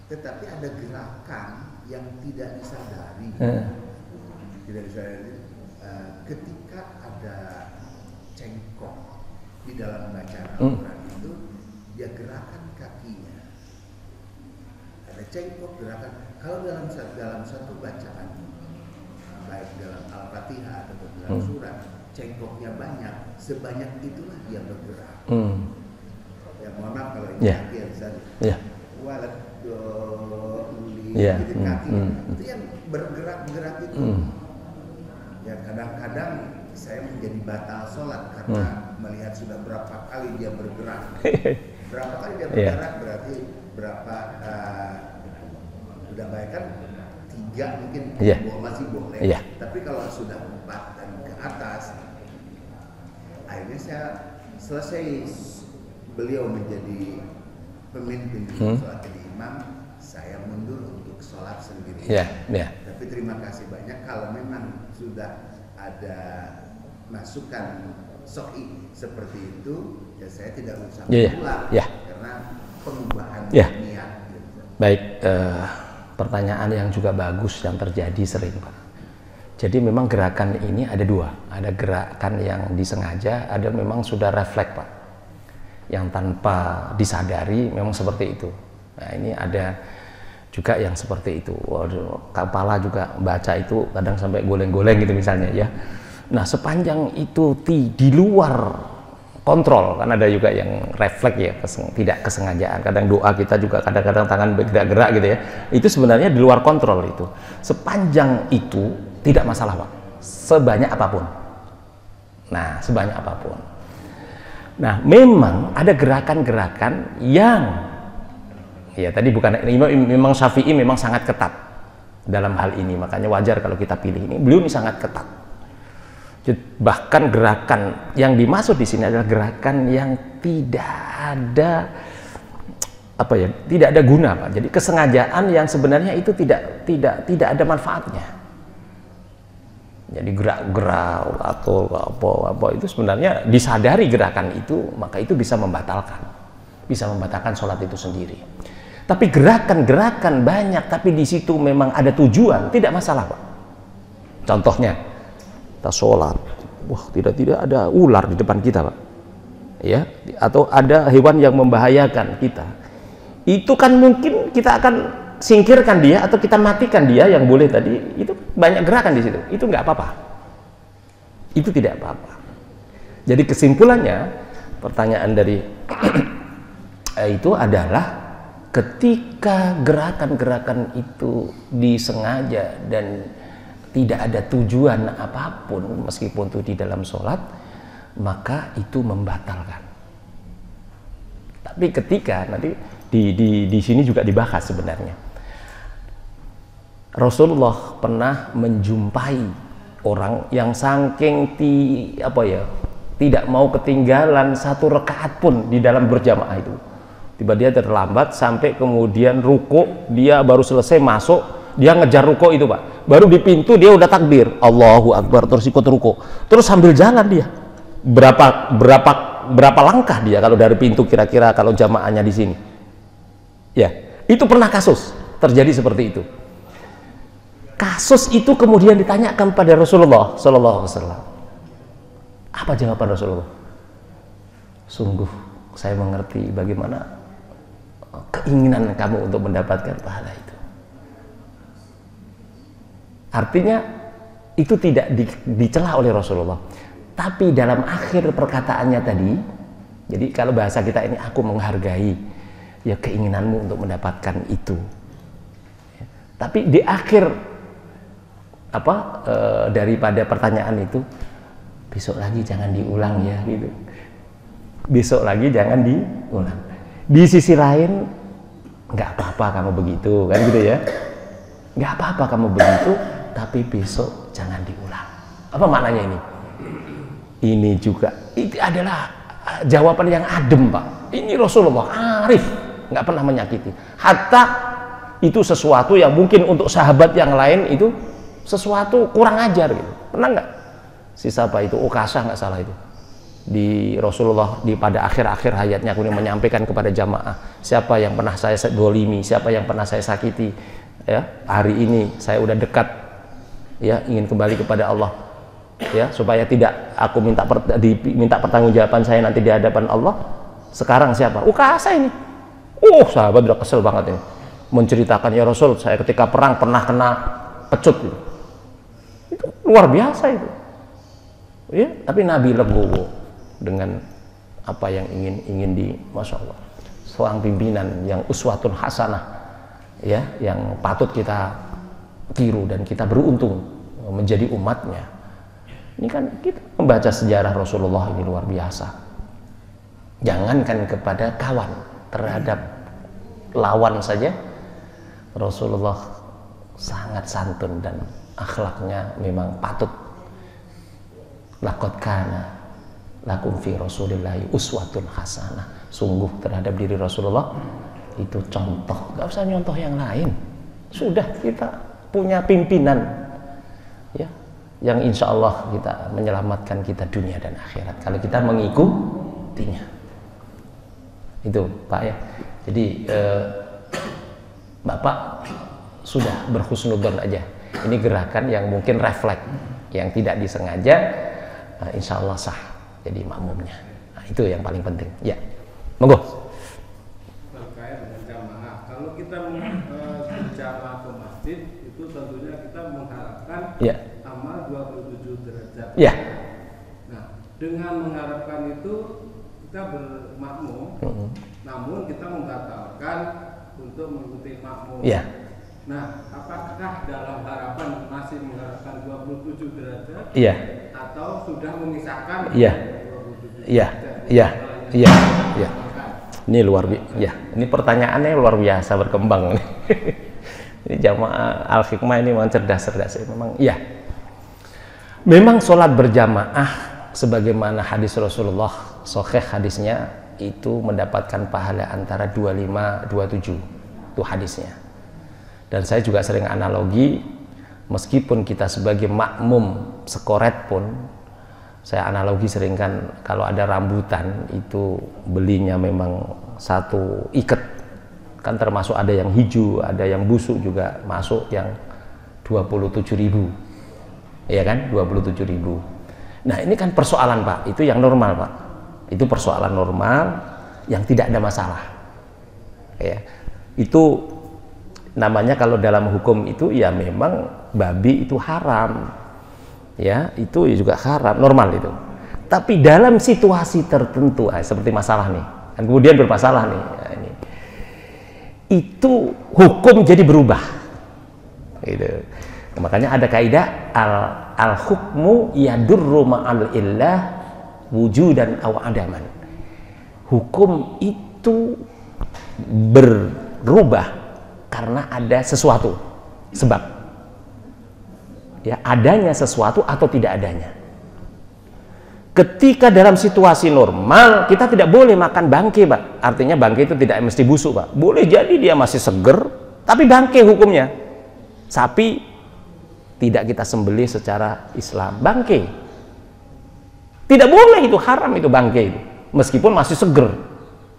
Tetapi ada gerakan yang tidak disadari, ketika ada cengkok di dalam bacaan Al-Quran itu, dia gerakan kakinya. Ada cengkok gerakan. Kalau dalam satu bacaan, baik dalam Al-Fatihah atau dalam surat, cengkoknya banyak, sebanyak itulah dia bergerak. Ya mohon maaf kalau ini kaki yang tadi. Walat doli, itu kaki itu yang bergerak itu. Ya kadang-kadang saya menjadi batal sholat karena melihat sudah berapa kali dia bergerak. Berapa kali dia bergerak berarti berapa, udah baik kan 3 mungkin masih boleh. Tapi kalau sudah 4 dan ke atas, akhirnya saya selesai beliau menjadi pemimpin sholat jadi imam, saya mundur untuk sholat sendiri. Tapi terima kasih banyak kalau memang sudah ada masukan soi seperti itu, ya saya tidak usah pulang karena pengubahan niat. Baik, pertanyaan yang juga bagus yang terjadi sering, Pak. Jadi memang gerakan ini ada 2, ada gerakan yang disengaja, ada memang sudah refleks, Pak, yang tanpa disadari memang seperti itu. Nah ini ada juga yang seperti itu. Waduh, kepala juga baca itu kadang sampai goleng-goleng gitu misalnya ya. Nah sepanjang itu di luar kontrol, kan ada juga yang refleks ya, tidak kesengajaan. Kadang doa kita juga kadang-kadang tangan bergerak-gerak gitu ya. Itu sebenarnya di luar kontrol itu. Sepanjang itu tidak masalah, Pak. Sebanyak apapun. Nah, sebanyak apapun. Nah, memang ada gerakan-gerakan yang ya tadi bukan memang Syafi'i memang sangat ketat dalam hal ini, makanya wajar kalau kita pilih ini. Beliau ini sangat ketat. Bahkan gerakan yang dimaksud di sini adalah gerakan yang tidak ada tidak ada guna, Pak. Jadi kesengajaan yang sebenarnya itu tidak ada manfaatnya. Jadi gerak-gerak atau apa itu sebenarnya disadari gerakan itu, maka itu bisa membatalkan sholat itu sendiri. Tapi gerakan-gerakan banyak, tapi di situ memang ada tujuan, tidak masalah, Pak. Contohnya, kita sholat, wah tidak ada ular di depan kita, Pak, ya, atau ada hewan yang membahayakan kita. Itu kan mungkin kita akan singkirkan dia atau kita matikan dia yang boleh tadi. Itu banyak gerakan di situ. Itu nggak apa-apa. Itu tidak apa-apa. Jadi kesimpulannya, pertanyaan dari itu adalah ketika gerakan-gerakan itu disengaja dan tidak ada tujuan apapun, meskipun itu di dalam sholat, maka itu membatalkan. Tapi ketika nanti di sini juga dibahas sebenarnya, Rasulullah pernah menjumpai orang yang saking tidak mau ketinggalan 1 rakaat pun di dalam berjamaah itu. Tiba dia terlambat sampai kemudian ruku, dia baru selesai masuk, dia ngejar ruku itu, Pak. Baru di pintu dia udah takbir, Allahu Akbar, terus ikut ruku. Terus sambil jalan dia. Berapa langkah dia kalau dari pintu kira-kira kalau jamaahnya di sini. Ya, itu pernah kasus terjadi seperti itu. Kasus itu kemudian ditanyakan pada Rasulullah Sallallahu Alaihi Wasallam. Apa jawaban Rasulullah? Sungguh saya mengerti bagaimana keinginan kamu untuk mendapatkan pahala itu. Artinya itu tidak dicela oleh Rasulullah. Tapi dalam akhir perkataannya tadi, jadi kalau bahasa kita ini, aku menghargai ya keinginanmu untuk mendapatkan itu. Tapi di akhir daripada pertanyaan itu, besok lagi jangan diulang ya gitu. Besok lagi jangan diulang. Di sisi lain, nggak apa-apa kamu begitu, kan gitu ya. Nggak apa-apa kamu begitu, tapi besok jangan diulang. Apa maknanya ini? Ini juga itu adalah jawaban yang adem, Pak. Ini Rasulullah arif, nggak pernah menyakiti. Hatta itu sesuatu yang mungkin untuk sahabat yang lain itu sesuatu kurang ajar gitu. Pernah nggak? Si siapa itu? Ukasah nggak salah itu. Di Rasulullah pada akhir-akhir hayatnya kemudian menyampaikan kepada jamaah, siapa yang pernah saya dolimi, siapa yang pernah saya sakiti, ya hari ini saya udah dekat, ya ingin kembali kepada Allah, ya supaya tidak aku diminta pertanggungjawaban saya nanti di hadapan Allah. Sekarang siapa? Ukasah ini. Sahabat udah kesel banget ini, menceritakan, ya Rasul, saya ketika perang pernah kena pecut gitu. Itu luar biasa itu, ya. Tapi Nabi legowo dengan apa yang ingin Masya Allah, seorang pimpinan yang uswatun hasanah, ya, yang patut kita tiru dan kita beruntung menjadi umatnya. Ini kan kita membaca sejarah Rasulullah ini luar biasa. Jangankan kepada kawan, terhadap lawan saja Rasulullah sangat santun dan akhlaknya memang patut. Laqad kana lakum fi Rasulillahi uswatun hasanah. Sungguh terhadap diri Rasulullah itu contoh, gak usah nyontoh yang lain. Sudah kita punya pimpinan, ya, yang insya Allah kita menyelamatkan kita dunia dan akhirat kalau kita mengikutinya. Itu Pak ya. Jadi Bapak sudah berhusnudzon aja. Ini gerakan yang mungkin refleks, yang tidak disengaja, insya Allah sah jadi makmumnya. Nah, itu yang paling penting. Ya, monggo. Terkait dengan jamaah, kalau kita berjamaah ke masjid, itu tentunya kita mengharapkan amal 27 derajat. Ya. Nah, dengan mengharapkan itu kita bermakmum, namun kita membatalkan untuk mengikuti makmum. Ya. Nah, apakah dalam harapan masih mengharapkan 27 derajat? Iya. Atau sudah memisahkan? Iya. Iya. Iya. Iya. Iya. Ini luar biasa. Ya, ini pertanyaannya luar biasa berkembang. Ini jamaah Al-Hikmah ini memang cerdas-cerdas. Memang iya. Memang sholat berjamaah sebagaimana hadis Rasulullah sahih hadisnya itu mendapatkan pahala antara 25-27. Itu hadisnya. Dan saya juga sering analogi, meskipun kita sebagai makmum sekoret pun, saya analogi sering kan kalau ada rambutan itu belinya memang satu iket, kan termasuk ada yang hijau, ada yang busuk juga masuk yang 27.000, ya kan, 27.000. Nah ini kan persoalan Pak, itu yang normal Pak, itu persoalan normal yang tidak ada masalah, ya. Itu namanya kalau dalam hukum itu ya memang babi itu haram, ya itu juga haram, normal itu. Tapi dalam situasi tertentu, seperti masalah nih, dan kemudian bermasalah nih, ya, ini, itu hukum jadi berubah, gitu. Makanya ada kaidah al hukmu yadurru ma'al illah wujudan aw adaman. Hukum itu berubah karena ada sesuatu sebab, ya, adanya sesuatu atau tidak adanya. Ketika dalam situasi normal kita tidak boleh makan bangke Pak, artinya bangke itu tidak mesti busuk Pak, boleh jadi dia masih seger tapi bangke hukumnya. Sapi tidak kita sembelih secara Islam, bangke tidak boleh, itu haram, itu bangke itu meskipun masih seger.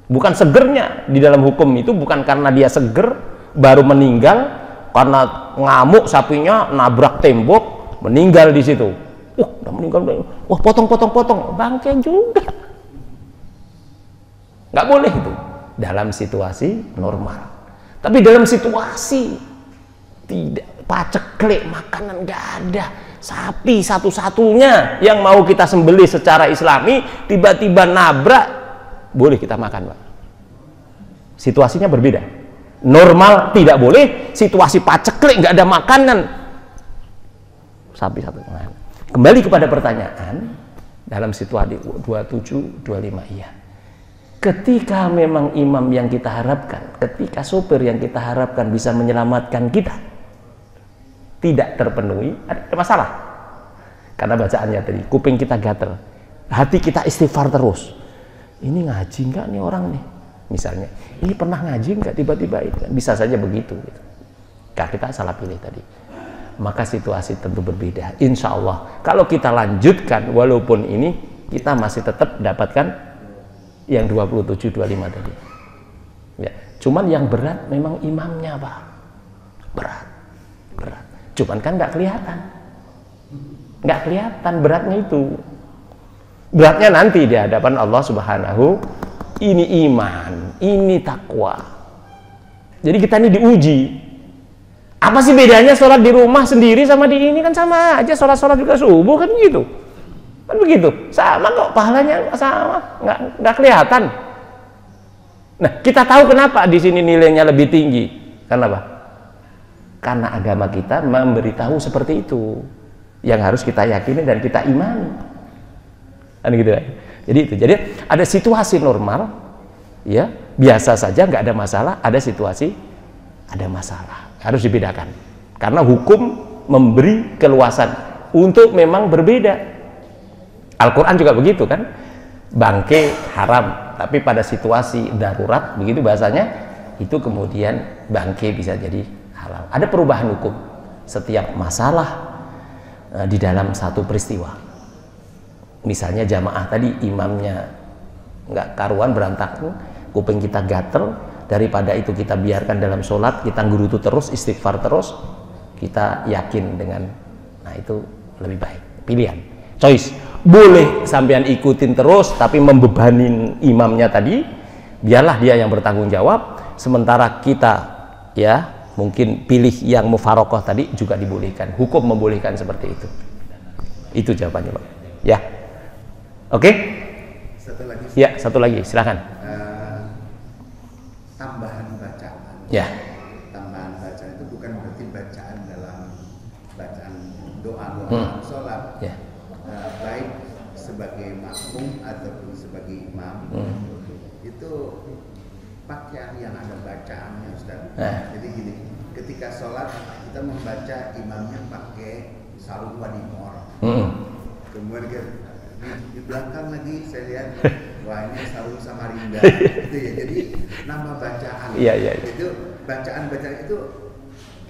Bukan segernya di dalam hukum itu bukan karena dia seger baru meninggal, karena ngamuk sapinya nabrak tembok meninggal di situ. Udah meninggal, wah potong bangke juga. Nggak boleh itu dalam situasi normal. Tapi dalam situasi tidak paceklik, makanan nggak ada, sapi satu-satunya yang mau kita sembelih secara Islami tiba-tiba nabrak, boleh kita makan Pak. Situasinya berbeda. Normal tidak boleh, situasi paceklik nggak ada makanan, sapi satu. Kembali kepada pertanyaan dalam situasi 27-25, iya. Ketika memang imam yang kita harapkan, ketika sopir yang kita harapkan bisa menyelamatkan kita tidak terpenuhi, ada masalah. Karena bacaannya tadi, kuping kita gatel, hati kita istighfar terus, ini ngaji nggak nih orang nih, misalnya ini pernah ngaji nggak, tiba-tiba bisa saja begitu gitu. Kita salah pilih tadi, maka situasi tentu berbeda. Insya Allah kalau kita lanjutkan, walaupun ini kita masih tetap dapatkan yang 27-25 tadi ya. Cuman yang berat memang imamnya Pak, berat. Cuman kan nggak kelihatan beratnya itu. Beratnya nanti di hadapan Allah Subhanahu. Ini iman, ini takwa. Jadi kita ini diuji. Apa sih bedanya sholat di rumah sendiri sama di ini? Kan sama aja, sholat juga subuh kan gitu. Kan begitu, sama kok, pahalanya sama, nggak kelihatan. Nah, kita tahu kenapa di sini nilainya lebih tinggi. Kenapa? Karena agama kita memberitahu seperti itu, yang harus kita yakini dan kita imani. Kan gitu ya. Jadi ada situasi normal, ya biasa saja, nggak ada masalah. Ada situasi, ada masalah. Harus dibedakan. Karena hukum memberi keluasan untuk memang berbeda. Al-Quran juga begitu kan, bangke haram, tapi pada situasi darurat, begitu bahasanya, itu kemudian bangke bisa jadi halal. Ada perubahan hukum setiap masalah di dalam satu peristiwa. Misalnya jamaah tadi, imamnya nggak karuan, berantakan, kuping kita gatel, daripada itu kita biarkan dalam sholat, kita gerutu terus, istighfar terus, kita yakin dengan, nah itu lebih baik. Pilihan, choice. Boleh sampean ikutin terus, tapi membebanin imamnya tadi, biarlah dia yang bertanggung jawab. Sementara kita, ya mungkin pilih yang mufarokoh tadi juga dibolehkan. Hukum membolehkan seperti itu. Itu jawabannya, Pak. Ya, oke. Satu lagi. Ya, satu lagi, silakan. Tambahan bacaan. Ya. Tambahan bacaan itu bukan berarti bacaan dalam bacaan doa dalam sholat. Ya. Baik sebagai makmum ataupun sebagai imam, itu pakaian yang ada bacaannya, Ustaz. Jadi gini, ketika sholat kita membaca, imamnya pakai sarung wadimor. Kemudian di belakang lagi saya lihat, wah ini sarung Samarinda, gitu ya. Jadi nama bacaan, itu bacaan-bacaan itu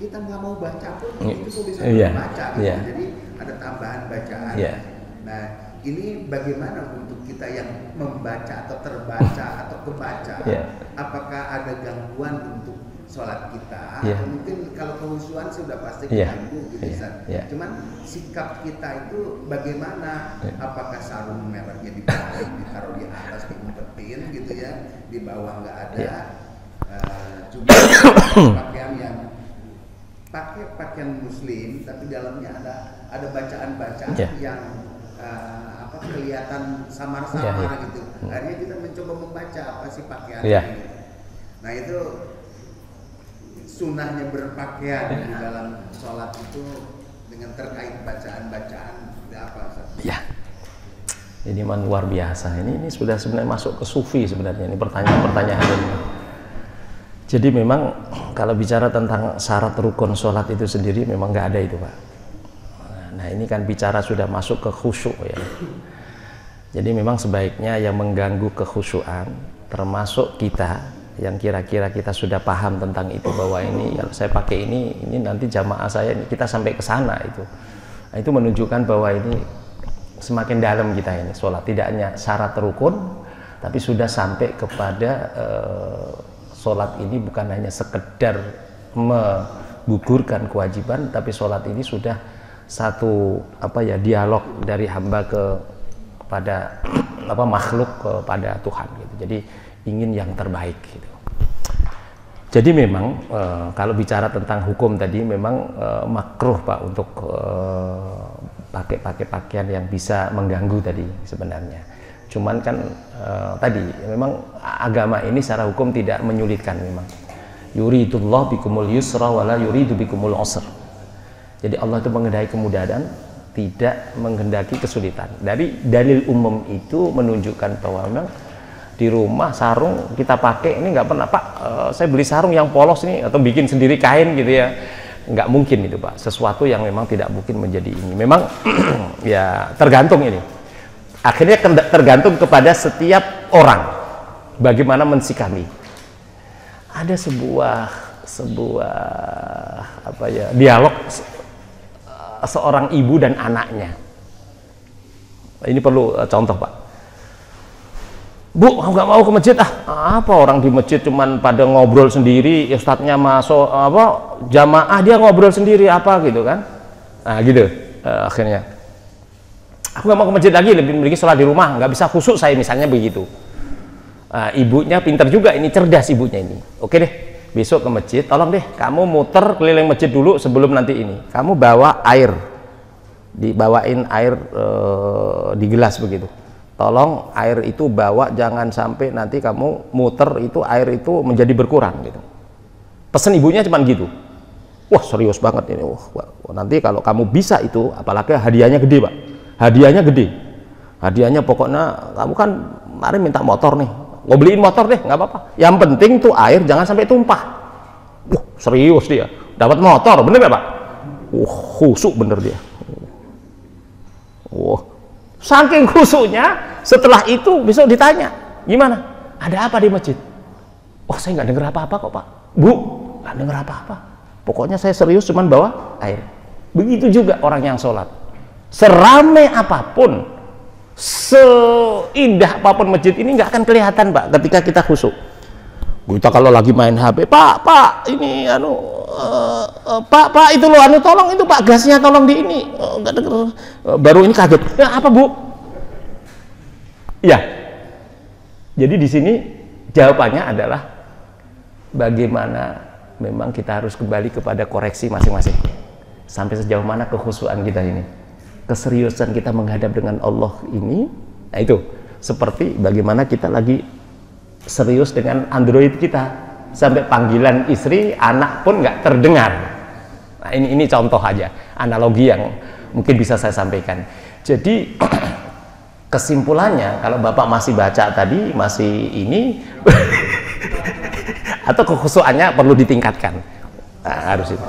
kita nggak mau baca pun itu kok bisa baca, gitu. Jadi ada tambahan bacaan. Nah, ini bagaimana untuk kita yang membaca atau terbaca atau kebaca? Apakah ada gangguan untuk sholat kita? Atau mungkin kalau kehusuan sudah pasti diganggu, gitu, Cuman sikap kita itu bagaimana? Apakah sarung merahnya dibalik, ditaruh di atas, diumpetin gitu ya, di bawah nggak ada? Cuma pakaian yang pakai pakaian muslim, tapi dalamnya ada bacaan-bacaan yang kelihatan samar-samar gitu. Akhirnya kita mencoba membaca apa sih pakaian ini. Nah itu sunnahnya berpakaian di dalam sholat itu dengan terkait bacaan-bacaan apa? Ya, ini memang luar biasa. Ini sudah sebenarnya masuk ke sufi sebenarnya. Ini pertanyaan ini. Jadi memang kalau bicara tentang syarat rukun sholat itu sendiri memang nggak ada itu, Pak. Nah ini kan bicara sudah masuk ke khusyuk ya. Jadi memang sebaiknya yang mengganggu kekhusyuan, termasuk kita yang kira-kira kita sudah paham tentang itu, bahwa ini kalau saya pakai ini nanti jamaah saya, kita sampai ke sana itu. Nah, itu menunjukkan bahwa ini semakin dalam kita ini sholat, tidak hanya syarat rukun, tapi sudah sampai kepada sholat ini bukan hanya sekedar menggugurkan kewajiban, tapi sholat ini sudah satu dialog dari hamba kepada makhluk kepada Tuhan gitu. Jadi ingin yang terbaik gitu. Jadi memang kalau bicara tentang hukum tadi memang makruh, Pak, untuk pakai pakaian yang bisa mengganggu tadi sebenarnya. Cuman kan tadi memang agama ini secara hukum tidak menyulitkan memang. Yuridullah bikumul yusra wala yuridu bikumul usr. Jadi Allah itu menghendaki kemudahan, tidak menghendaki kesulitan. Dari dalil umum itu menunjukkan bahwa memang di rumah sarung kita pakai ini nggak pernah, Pak, saya beli sarung yang polos ini atau bikin sendiri kain gitu ya, nggak mungkin itu, Pak. Sesuatu yang memang tidak mungkin menjadi ini. Memang ya tergantung ini. Akhirnya tergantung kepada setiap orang bagaimana mensikapi. Ada sebuah dialog seorang ibu dan anaknya. Ini perlu contoh, Pak. Bu, nggak mau ke masjid apa orang di masjid cuman pada ngobrol sendiri, ustadznya masuk jamaah dia ngobrol sendiri apa gitu kan. Nah gitu akhirnya aku nggak mau ke masjid lagi, lebih memiliki sholat di rumah, nggak bisa khusyuk saya misalnya begitu. Ibunya pinter juga, ini cerdas ibunya ini. Oke deh, besok ke masjid, tolong deh kamu muter keliling masjid dulu sebelum nanti ini. Kamu bawa air, dibawain air di gelas begitu. Tolong air itu bawa, jangan sampai nanti kamu muter itu air itu menjadi berkurang gitu. Pesen ibunya cuman gitu. Wah serius banget ini. Wah, nanti kalau kamu bisa itu, apalagi hadiahnya gede, Pak. Hadiahnya gede. Hadiahnya pokoknya kamu kan kemarin minta motor nih, mau beliin motor deh, nggak apa-apa. Yang penting tuh air jangan sampai tumpah. Wah serius dia, dapat motor, bener nggak Pak? Khusyuk bener dia. Wah, saking khusyuknya, setelah itu besok ditanya, gimana? Ada apa di masjid? Oh saya nggak denger apa-apa kok Pak. Bu, nggak denger apa-apa. Pokoknya saya serius cuman bawa air. Begitu juga orang yang sholat. Seramai apapun, seindah apapun masjid ini nggak akan kelihatan Pak ketika kita khusyuk. Kita kalau lagi main HP, Pak ini Pak itu loh tolong itu Pak gasnya tolong di ini. Nggak denger. Baru ini kaget. Ya, apa Bu? Ya. Jadi di sini jawabannya adalah bagaimana memang kita harus kembali kepada koreksi masing-masing. Sampai sejauh mana kekhusyukan kita ini. Keseriusan kita menghadap dengan Allah ini, nah itu seperti bagaimana kita lagi serius dengan Android kita, sampai panggilan istri, anak pun nggak terdengar. Nah ini contoh aja, analogi yang mungkin bisa saya sampaikan. Jadi kesimpulannya, kalau Bapak masih baca tadi, masih ini atau kekhusyukannya perlu ditingkatkan, nah, harus itu.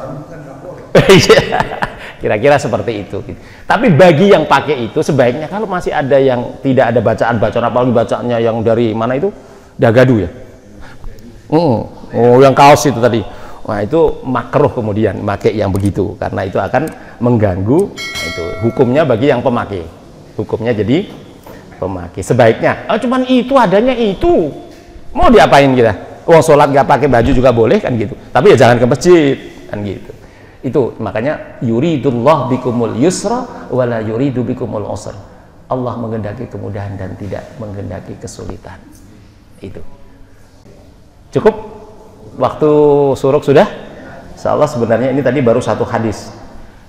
Kira-kira seperti itu gitu. Tapi bagi yang pakai itu sebaiknya kalau masih ada yang tidak ada bacaan apalagi bacaannya yang dari mana itu dagadu ya, yang kaos itu tadi, nah itu makruh kemudian pakai yang begitu karena itu akan mengganggu. Nah, itu hukumnya bagi yang pemakai, hukumnya jadi pemakai sebaiknya cuman itu adanya itu, mau diapain kita, uang sholat nggak pakai baju juga boleh kan gitu, tapi ya jangan ke masjid kan gitu. Itu makanya yuridullah bikumul yusra wala yuridu bikumul usra. Allah menghendaki kemudahan dan tidak menghendaki kesulitan. Itu cukup waktu suruk sudah. Insyaallah sebenarnya ini tadi baru satu hadis.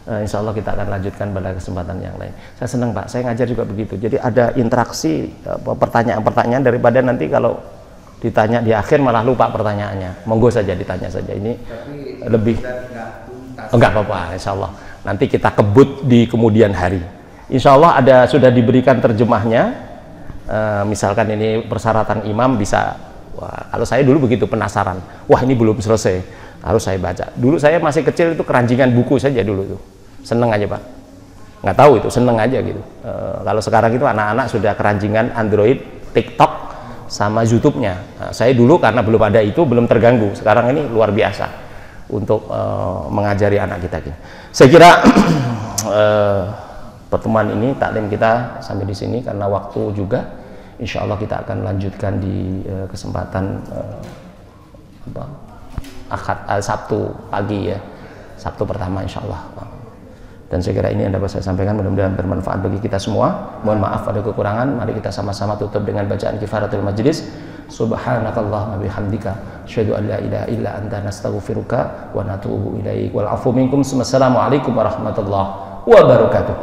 Insyaallah kita akan lanjutkan pada kesempatan yang lain. Saya senang Pak, saya ngajar juga begitu. Jadi ada interaksi pertanyaan-pertanyaan daripada nanti kalau ditanya di akhir malah lupa pertanyaannya. Monggo saja ditanya saja. Ini tapi lebih enggak apa-apa, insya Allah nanti kita kebut di kemudian hari. Insya Allah sudah diberikan terjemahnya. Misalkan ini persyaratan imam bisa, kalau saya dulu begitu penasaran, wah ini belum selesai, harus saya baca. Dulu saya masih kecil itu keranjingan buku saja dulu tuh, seneng aja Pak, nggak tahu itu seneng aja gitu. Kalau sekarang itu anak-anak sudah keranjingan Android, TikTok sama YouTube-nya. Nah, saya dulu karena belum ada itu belum terganggu, sekarang ini luar biasa untuk mengajari anak kita. Saya kira pertemuan ini taklim kita sampai di sini karena waktu juga. Insya Allah kita akan lanjutkan di kesempatan Sabtu pagi ya, Sabtu pertama Insya Allah. Dan saya kira ini yang dapat saya sampaikan, mudah-mudahan bermanfaat bagi kita semua. Mohon maaf ada kekurangan. Mari kita sama-sama tutup dengan bacaan kifaratul majlis. Subhanakallahumma bihamdika asyhadu an la ilaha illa anta nastaghfiruka wa natubu ilaik. Wal afu minkum. Wassalamualaikum warahmatullahi wabarakatuh.